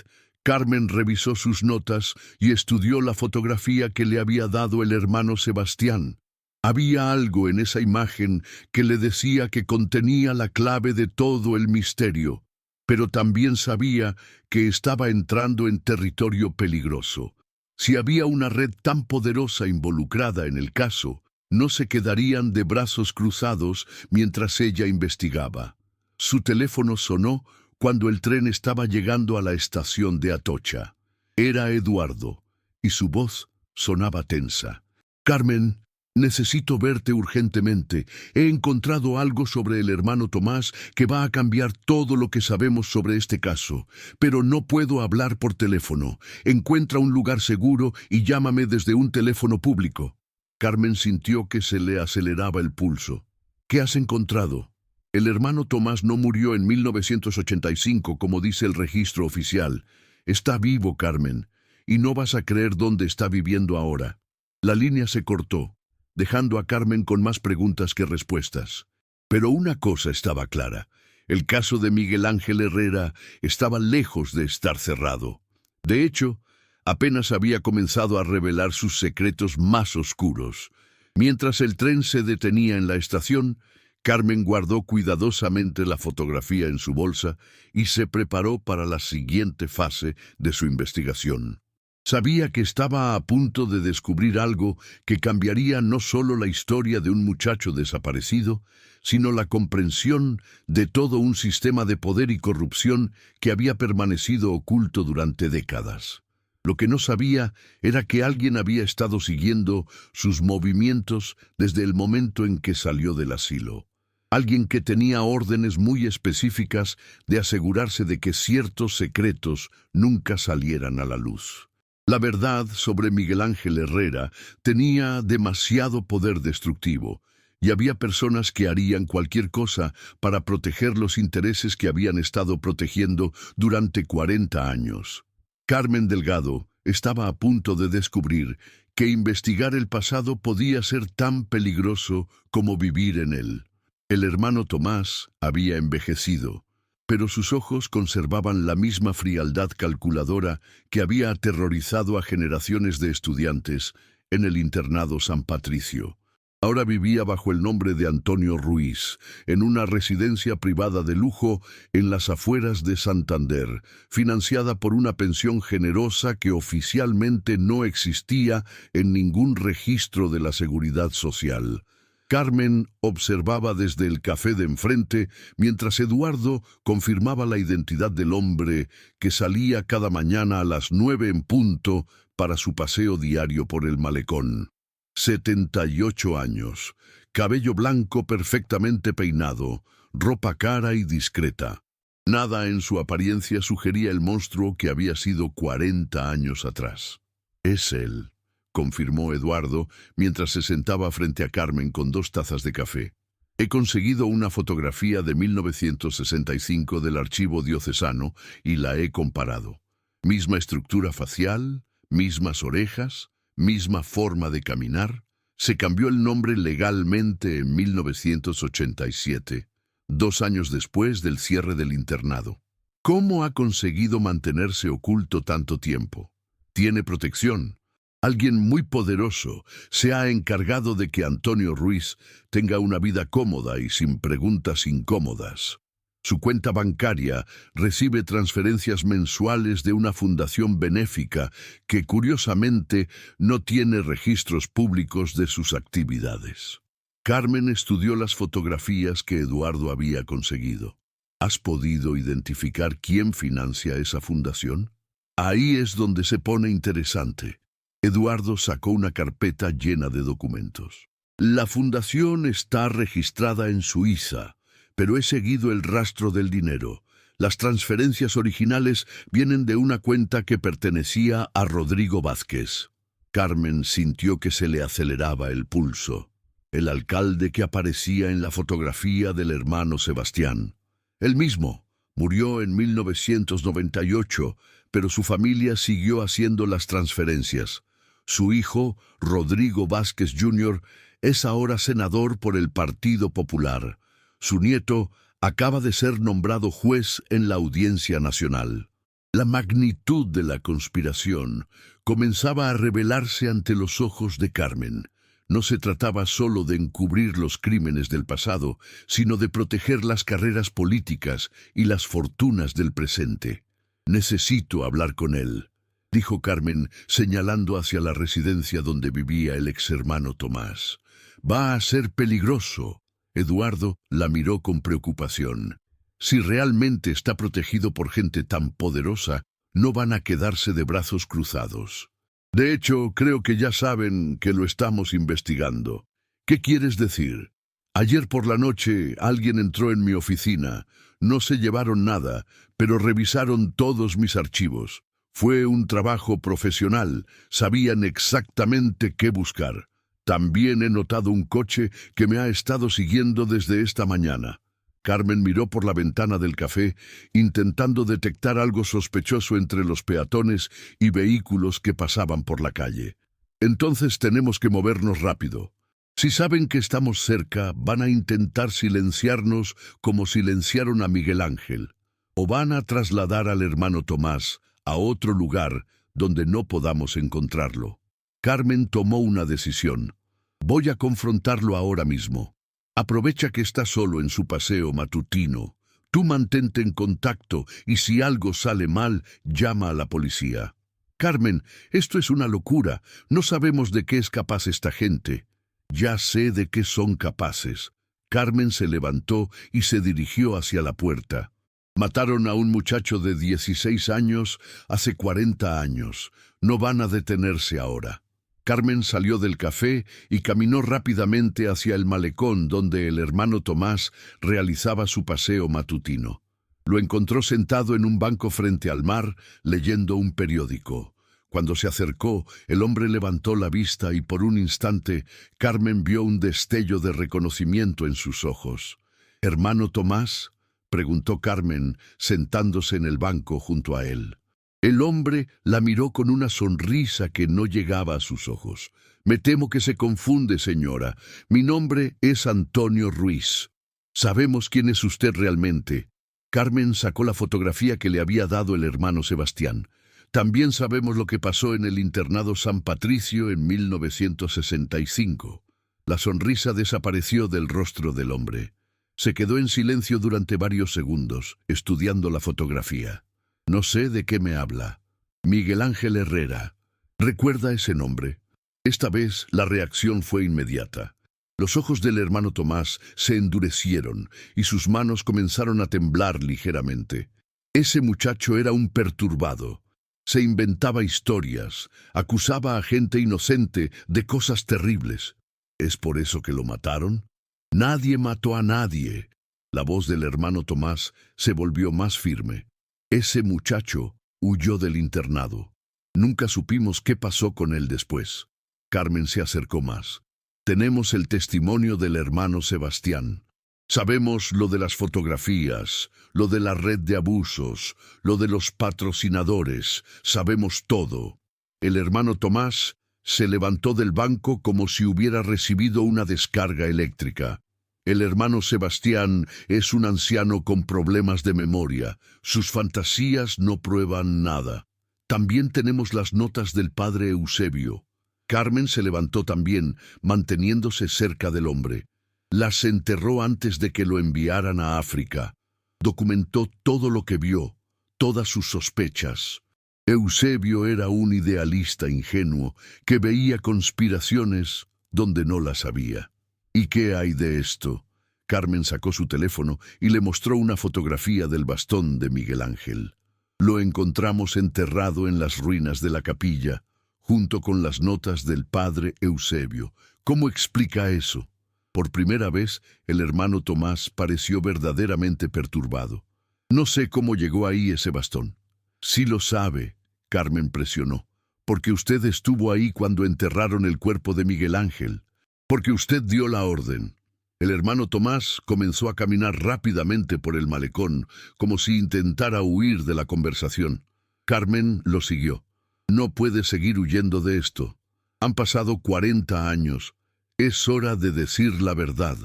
[SPEAKER 1] Carmen revisó sus notas y estudió la fotografía que le había dado el hermano Sebastián. Había algo en esa imagen que le decía que contenía la clave de todo el misterio, pero también sabía que estaba entrando en territorio peligroso. Si había una red tan poderosa involucrada en el caso, no se quedarían de brazos cruzados mientras ella investigaba. Su teléfono sonó cuando el tren estaba llegando a la estación de Atocha. Era Eduardo, y su voz sonaba tensa. «Carmen, necesito verte urgentemente. He encontrado algo sobre el hermano Tomás que va a cambiar todo lo que sabemos sobre este caso. Pero no puedo hablar por teléfono. Encuentra un lugar seguro y llámame desde un teléfono público». Carmen sintió que se le aceleraba el pulso. «¿Qué has encontrado?» «El hermano Tomás no murió en 1985, como dice el registro oficial. Está vivo, Carmen, y no vas a creer dónde está viviendo ahora». La línea se cortó, dejando a Carmen con más preguntas que respuestas. Pero una cosa estaba clara: el caso de Miguel Ángel Herrera estaba lejos de estar cerrado. De hecho, apenas había comenzado a revelar sus secretos más oscuros. Mientras el tren se detenía en la estación, Carmen guardó cuidadosamente la fotografía en su bolsa y se preparó para la siguiente fase de su investigación. Sabía que estaba a punto de descubrir algo que cambiaría no solo la historia de un muchacho desaparecido, sino la comprensión de todo un sistema de poder y corrupción que había permanecido oculto durante décadas. Lo que no sabía era que alguien había estado siguiendo sus movimientos desde el momento en que salió del asilo. Alguien que tenía órdenes muy específicas de asegurarse de que ciertos secretos nunca salieran a la luz. La verdad sobre Miguel Ángel Herrera tenía demasiado poder destructivo, y había personas que harían cualquier cosa para proteger los intereses que habían estado protegiendo durante 40 años. Carmen Delgado estaba a punto de descubrir que investigar el pasado podía ser tan peligroso como vivir en él. El hermano Tomás había envejecido, pero sus ojos conservaban la misma frialdad calculadora que había aterrorizado a generaciones de estudiantes en el internado San Patricio. Ahora vivía bajo el nombre de Antonio Ruiz, en una residencia privada de lujo en las afueras de Santander, financiada por una pensión generosa que oficialmente no existía en ningún registro de la Seguridad Social. Carmen observaba desde el café de enfrente mientras Eduardo confirmaba la identidad del hombre que salía cada mañana a las 9 en punto para su paseo diario por el malecón. 78 años, cabello blanco perfectamente peinado, ropa cara y discreta. Nada en su apariencia sugería el monstruo que había sido 40 años atrás. Es él, confirmó Eduardo mientras se sentaba frente a Carmen con 2 tazas de café. He conseguido una fotografía de 1965 del archivo diocesano y la he comparado. Misma estructura facial, mismas orejas, misma forma de caminar. Se cambió el nombre legalmente en 1987, 2 años después del cierre del internado. ¿Cómo ha conseguido mantenerse oculto tanto tiempo? Tiene protección. Alguien muy poderoso se ha encargado de que Antonio Ruiz tenga una vida cómoda y sin preguntas incómodas. Su cuenta bancaria recibe transferencias mensuales de una fundación benéfica que, curiosamente, no tiene registros públicos de sus actividades. Carmen estudió las fotografías que Eduardo había conseguido. ¿Has podido identificar quién financia esa fundación? Ahí es donde se pone interesante. Eduardo sacó una carpeta llena de documentos. La fundación está registrada en Suiza, pero he seguido el rastro del dinero. Las transferencias originales vienen de una cuenta que pertenecía a Rodrigo Vázquez. Carmen sintió que se le aceleraba el pulso. El alcalde que aparecía en la fotografía del hermano Sebastián. Él mismo murió en 1998, pero su familia siguió haciendo las transferencias. Su hijo, Rodrigo Vázquez Jr., es ahora senador por el Partido Popular. Su nieto acaba de ser nombrado juez en la Audiencia Nacional. La magnitud de la conspiración comenzaba a revelarse ante los ojos de Carmen. No se trataba solo de encubrir los crímenes del pasado, sino de proteger las carreras políticas y las fortunas del presente. Necesito hablar con él, dijo Carmen, señalando hacia la residencia donde vivía el exhermano Tomás. Va a ser peligroso. Eduardo la miró con preocupación. Si realmente está protegido por gente tan poderosa, no van a quedarse de brazos cruzados. De hecho, creo que ya saben que lo estamos investigando. ¿Qué quieres decir? Ayer por la noche alguien entró en mi oficina. No se llevaron nada, pero revisaron todos mis archivos. Fue un trabajo profesional. Sabían exactamente qué buscar. También he notado un coche que me ha estado siguiendo desde esta mañana. Carmen miró por la ventana del café, intentando detectar algo sospechoso entre los peatones y vehículos que pasaban por la calle. Entonces tenemos que movernos rápido. Si saben que estamos cerca, van a intentar silenciarnos como silenciaron a Miguel Ángel, o van a trasladar al hermano Tomás a otro lugar donde no podamos encontrarlo. Carmen tomó una decisión. Voy a confrontarlo ahora mismo. Aprovecha que está solo en su paseo matutino. Tú mantente en contacto y si algo sale mal, llama a la policía. Carmen, esto es una locura. No sabemos de qué es capaz esta gente. Ya sé de qué son capaces. Carmen se levantó y se dirigió hacia la puerta. Mataron a un muchacho de 16 años hace 40 años. No van a detenerse ahora. Carmen salió del café y caminó rápidamente hacia el malecón donde el hermano Tomás realizaba su paseo matutino. Lo encontró sentado en un banco frente al mar, leyendo un periódico. Cuando se acercó, el hombre levantó la vista y por un instante Carmen vio un destello de reconocimiento en sus ojos. «¿Hermano Tomás?», preguntó Carmen, sentándose en el banco junto a él. El hombre la miró con una sonrisa que no llegaba a sus ojos. «Me temo que se confunde, señora. Mi nombre es Antonio Ruiz. Sabemos quién es usted realmente». Carmen sacó la fotografía que le había dado el hermano Sebastián. «También sabemos lo que pasó en el internado San Patricio en 1965. La sonrisa desapareció del rostro del hombre. Se quedó en silencio durante varios segundos, estudiando la fotografía. «No sé de qué me habla». «Miguel Ángel Herrera. ¿Recuerda ese nombre?». Esta vez la reacción fue inmediata. Los ojos del hermano Tomás se endurecieron y sus manos comenzaron a temblar ligeramente. Ese muchacho era un perturbado. Se inventaba historias, acusaba a gente inocente de cosas terribles. ¿Es por eso que lo mataron? Nadie mató a nadie. La voz del hermano Tomás se volvió más firme. Ese muchacho huyó del internado. Nunca supimos qué pasó con él después. Carmen se acercó más. Tenemos el testimonio del hermano Sebastián. Sabemos lo de las fotografías, lo de la red de abusos, lo de los patrocinadores. Sabemos todo. El hermano Tomás se levantó del banco como si hubiera recibido una descarga eléctrica. El hermano Sebastián es un anciano con problemas de memoria. Sus fantasías no prueban nada. También tenemos las notas del padre Eusebio. Carmen se levantó también, manteniéndose cerca del hombre. Las enterró antes de que lo enviaran a África. Documentó todo lo que vio, todas sus sospechas. Eusebio era un idealista ingenuo que veía conspiraciones donde no las había. ¿Y qué hay de esto? Carmen sacó su teléfono y le mostró una fotografía del bastón de Miguel Ángel. Lo encontramos enterrado en las ruinas de la capilla, junto con las notas del padre Eusebio. ¿Cómo explica eso? Por primera vez, el hermano Tomás pareció verdaderamente perturbado. No sé cómo llegó ahí ese bastón. Sí lo sabe, Carmen presionó, porque usted estuvo ahí cuando enterraron el cuerpo de Miguel Ángel, porque usted dio la orden. El hermano Tomás comenzó a caminar rápidamente por el malecón, como si intentara huir de la conversación. Carmen lo siguió. No puede seguir huyendo de esto. Han pasado 40 años. Es hora de decir la verdad.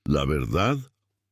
[SPEAKER 1] ¿La verdad?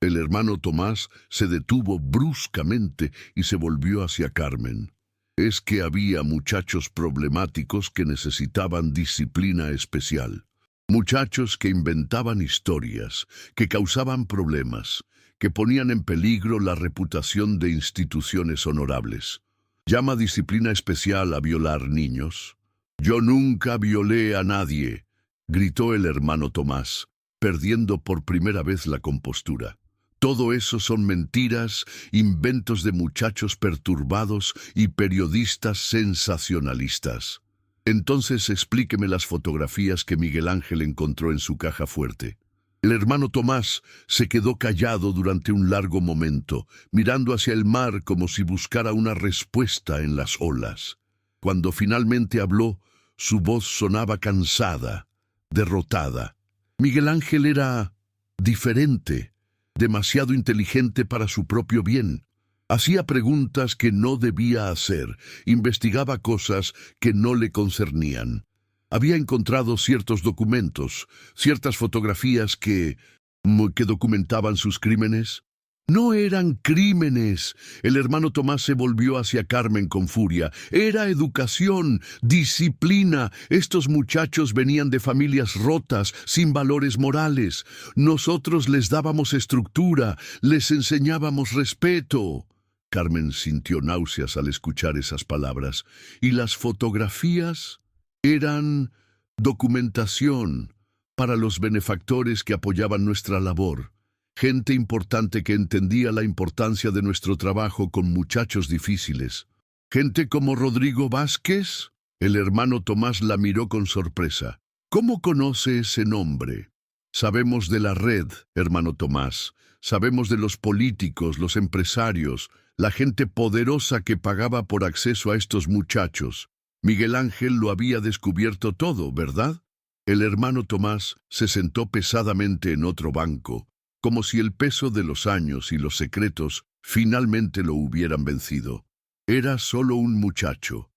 [SPEAKER 1] El hermano Tomás se detuvo bruscamente y se volvió hacia Carmen. Es que había muchachos problemáticos que necesitaban disciplina especial. Muchachos que inventaban historias, que causaban problemas, que ponían en peligro la reputación de instituciones honorables. ¿Llama disciplina especial a violar niños? Yo nunca violé a nadie, gritó el hermano Tomás, perdiendo por primera vez la compostura. Todo eso son mentiras, inventos de muchachos perturbados y periodistas sensacionalistas. Entonces explíqueme las fotografías que Miguel Ángel encontró en su caja fuerte. El hermano Tomás se quedó callado durante un largo momento, mirando hacia el mar como si buscara una respuesta en las olas. Cuando finalmente habló, su voz sonaba cansada, derrotada. Miguel Ángel era diferente, demasiado inteligente para su propio bien. Hacía preguntas que no debía hacer, investigaba cosas que no le concernían. Había encontrado ciertos documentos, ciertas fotografías que documentaban sus crímenes. No eran crímenes. El hermano Tomás se volvió hacia Carmen con furia. Era educación, disciplina. Estos muchachos venían de familias rotas, sin valores morales. Nosotros les dábamos estructura, les enseñábamos respeto. Carmen sintió náuseas al escuchar esas palabras. ¿Y las fotografías? Eran documentación para los benefactores que apoyaban nuestra labor. Gente importante que entendía la importancia de nuestro trabajo con muchachos difíciles. Gente como Rodrigo Vázquez. El hermano Tomás la miró con sorpresa. ¿Cómo conoce ese nombre? Sabemos de la red, hermano Tomás. Sabemos de los políticos, los empresarios, la gente poderosa que pagaba por acceso a estos muchachos. Miguel Ángel lo había descubierto todo, ¿verdad? El hermano Tomás se sentó pesadamente en otro banco, como si el peso de los años y los secretos finalmente lo hubieran vencido. Era solo un muchacho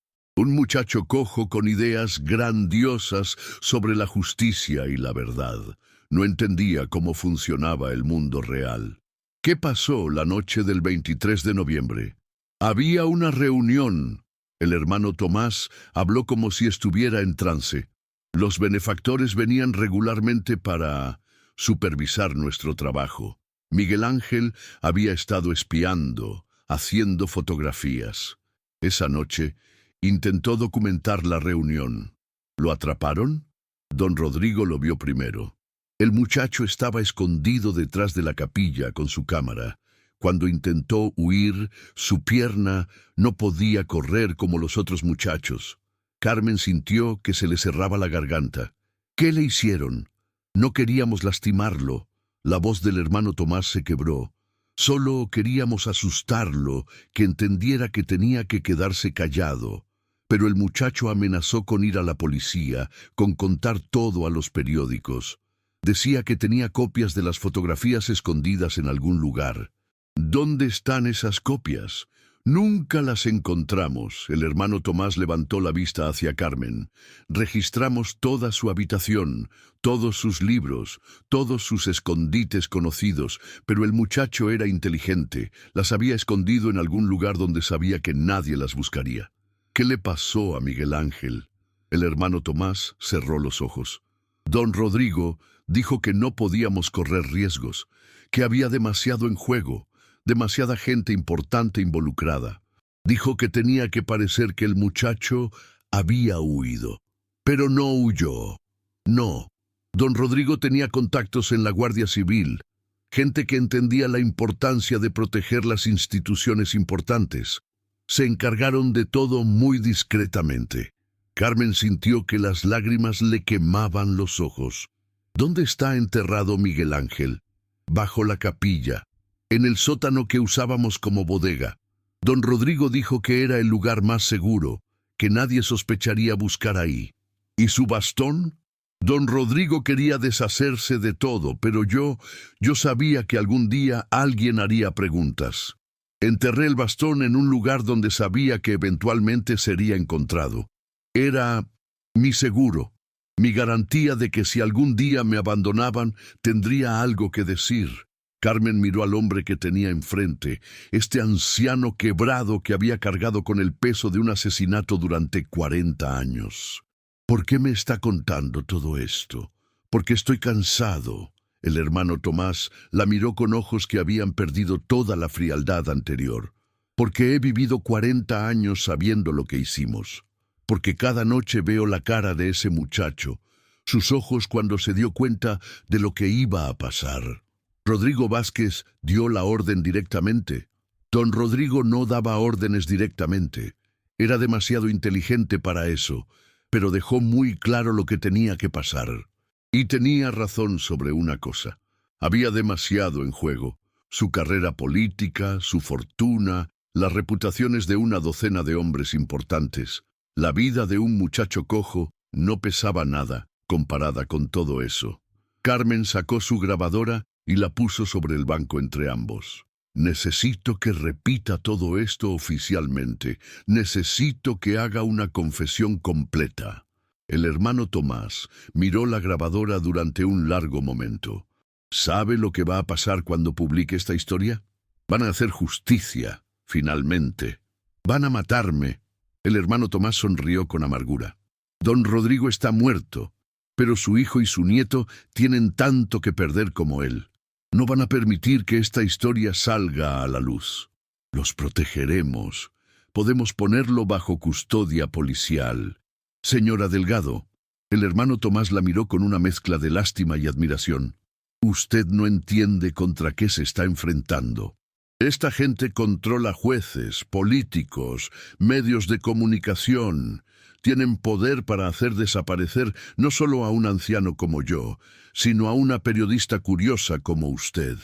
[SPEAKER 1] cojo con ideas grandiosas sobre la justicia y la verdad. No entendía cómo funcionaba el mundo real. ¿Qué pasó la noche del 23 de noviembre? Había una reunión. El hermano Tomás habló como si estuviera en trance. Los benefactores venían regularmente para supervisar nuestro trabajo. Miguel Ángel había estado espiando, haciendo fotografías. Esa noche intentó documentar la reunión. ¿Lo atraparon? Don Rodrigo lo vio primero. El muchacho estaba escondido detrás de la capilla con su cámara. Cuando intentó huir, su pierna no podía correr como los otros muchachos. Carmen sintió que se le cerraba la garganta. ¿Qué le hicieron? No queríamos lastimarlo. La voz del hermano Tomás se quebró. Solo queríamos asustarlo, que entendiera que tenía que quedarse callado. Pero el muchacho amenazó con ir a la policía, con contar todo a los periódicos. Decía que tenía copias de las fotografías escondidas en algún lugar. ¿Dónde están esas copias? Nunca las encontramos. El hermano Tomás levantó la vista hacia Carmen. Registramos toda su habitación, todos sus libros, todos sus escondites conocidos, pero el muchacho era inteligente. Las había escondido en algún lugar donde sabía que nadie las buscaría. ¿Qué le pasó a Miguel Ángel? El hermano Tomás cerró los ojos. Don Rodrigo dijo que no podíamos correr riesgos, que había demasiado en juego, demasiada gente importante involucrada. Dijo que tenía que parecer que el muchacho había huido. Pero no huyó. No. Don Rodrigo tenía contactos en la Guardia Civil, gente que entendía la importancia de proteger las instituciones importantes. Se encargaron de todo muy discretamente. Carmen sintió que las lágrimas le quemaban los ojos. ¿Dónde está enterrado Miguel Ángel? Bajo la capilla, en el sótano que usábamos como bodega. Don Rodrigo dijo que era el lugar más seguro, que nadie sospecharía buscar ahí. ¿Y su bastón? Don Rodrigo quería deshacerse de todo, pero yo sabía que algún día alguien haría preguntas. Enterré el bastón en un lugar donde sabía que eventualmente sería encontrado. Era mi seguro, mi garantía de que si algún día me abandonaban, tendría algo que decir. Carmen miró al hombre que tenía enfrente, este anciano quebrado que había cargado con el peso de un asesinato durante 40 años. ¿Por qué me está contando todo esto? Porque estoy cansado. El hermano Tomás la miró con ojos que habían perdido toda la frialdad anterior. Porque he vivido 40 años sabiendo lo que hicimos. Porque cada noche veo la cara de ese muchacho, sus ojos cuando se dio cuenta de lo que iba a pasar. Rodrigo Vázquez dio la orden directamente. Don Rodrigo no daba órdenes directamente. Era demasiado inteligente para eso, pero dejó muy claro lo que tenía que pasar. Y tenía razón sobre una cosa. Había demasiado en juego. Su carrera política, su fortuna, las reputaciones de una docena de hombres importantes. La vida de un muchacho cojo no pesaba nada comparada con todo eso. Carmen sacó su grabadora y la puso sobre el banco entre ambos. Necesito que repita todo esto oficialmente. Necesito que haga una confesión completa. El hermano Tomás miró la grabadora durante un largo momento. ¿Sabe lo que va a pasar cuando publique esta historia? Van a hacer justicia, finalmente. Van a matarme. El hermano Tomás sonrió con amargura. Don Rodrigo está muerto, pero su hijo y su nieto tienen tanto que perder como él. No van a permitir que esta historia salga a la luz. Los protegeremos. Podemos ponerlo bajo custodia policial. Señora Delgado, el hermano Tomás la miró con una mezcla de lástima y admiración. Usted no entiende contra qué se está enfrentando. Esta gente controla jueces, políticos, medios de comunicación. Tienen poder para hacer desaparecer no solo a un anciano como yo, sino a una periodista curiosa como usted.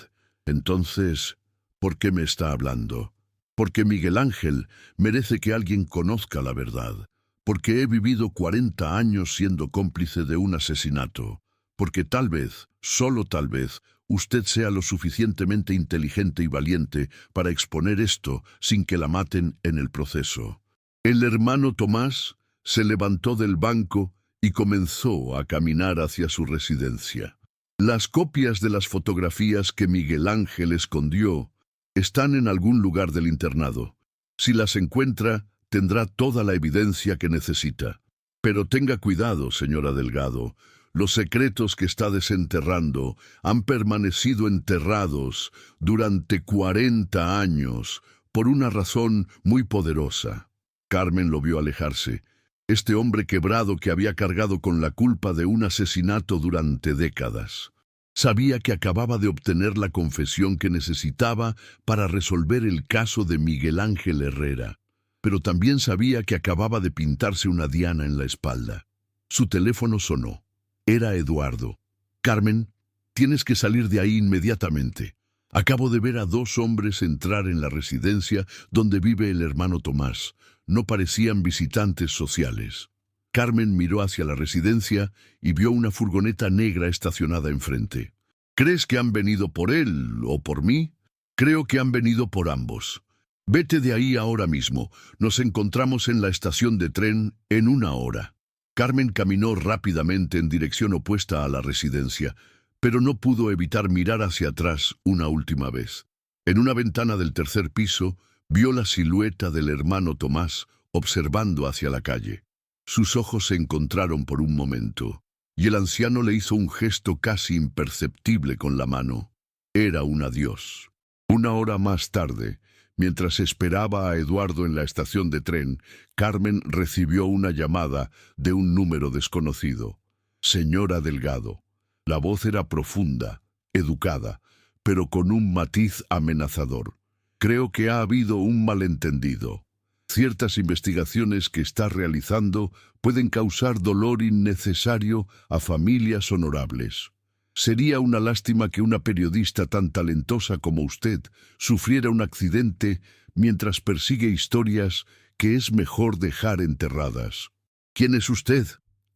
[SPEAKER 1] Entonces, ¿por qué me está hablando? Porque Miguel Ángel merece que alguien conozca la verdad. Porque he vivido 40 años siendo cómplice de un asesinato. Porque tal vez, solo tal vez, usted sea lo suficientemente inteligente y valiente para exponer esto sin que la maten en el proceso. El hermano Tomás se levantó del banco y comenzó a caminar hacia su residencia. Las copias de las fotografías que Miguel Ángel escondió están en algún lugar del internado. Si las encuentra, tendrá toda la evidencia que necesita. Pero tenga cuidado, señora Delgado. Los secretos que está desenterrando han permanecido enterrados durante 40 años por una razón muy poderosa. Carmen lo vio alejarse. Este hombre quebrado que había cargado con la culpa de un asesinato durante décadas. Sabía que acababa de obtener la confesión que necesitaba para resolver el caso de Miguel Ángel Herrera. Pero también sabía que acababa de pintarse una diana en la espalda. Su teléfono sonó. Era Eduardo. Carmen, tienes que salir de ahí inmediatamente. Acabo de ver a dos hombres entrar en la residencia donde vive el hermano Tomás. No parecían visitantes sociales. Carmen miró hacia la residencia y vio una furgoneta negra estacionada enfrente. ¿Crees que han venido por él o por mí? Creo que han venido por ambos. Vete de ahí ahora mismo. Nos encontramos en la estación de tren en 1 hora. Carmen caminó rápidamente en dirección opuesta a la residencia, pero no pudo evitar mirar hacia atrás una última vez. En una ventana del tercer piso, vio la silueta del hermano Tomás observando hacia la calle. Sus ojos se encontraron por un momento, y el anciano le hizo un gesto casi imperceptible con la mano. Era un adiós. 1 hora más tarde, mientras esperaba a Eduardo en la estación de tren, Carmen recibió una llamada de un número desconocido. Señora Delgado. La voz era profunda, educada, pero con un matiz amenazador. Creo que ha habido un malentendido. Ciertas investigaciones que está realizando pueden causar dolor innecesario a familias honorables. Sería una lástima que una periodista tan talentosa como usted sufriera un accidente mientras persigue historias que es mejor dejar enterradas. ¿Quién es usted?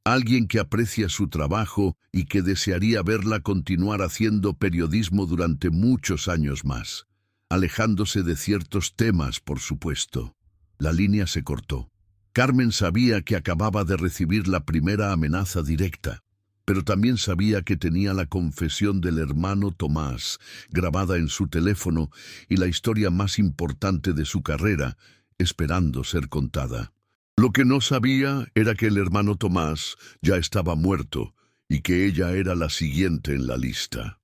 [SPEAKER 1] Alguien que aprecia su trabajo y que desearía verla continuar haciendo periodismo durante muchos años más, alejándose de ciertos temas, por supuesto. La línea se cortó. Carmen sabía que acababa de recibir la primera amenaza directa, pero también sabía que tenía la confesión del hermano Tomás grabada en su teléfono y la historia más importante de su carrera esperando ser contada. Lo que no sabía era que el hermano Tomás ya estaba muerto y que ella era la siguiente en la lista.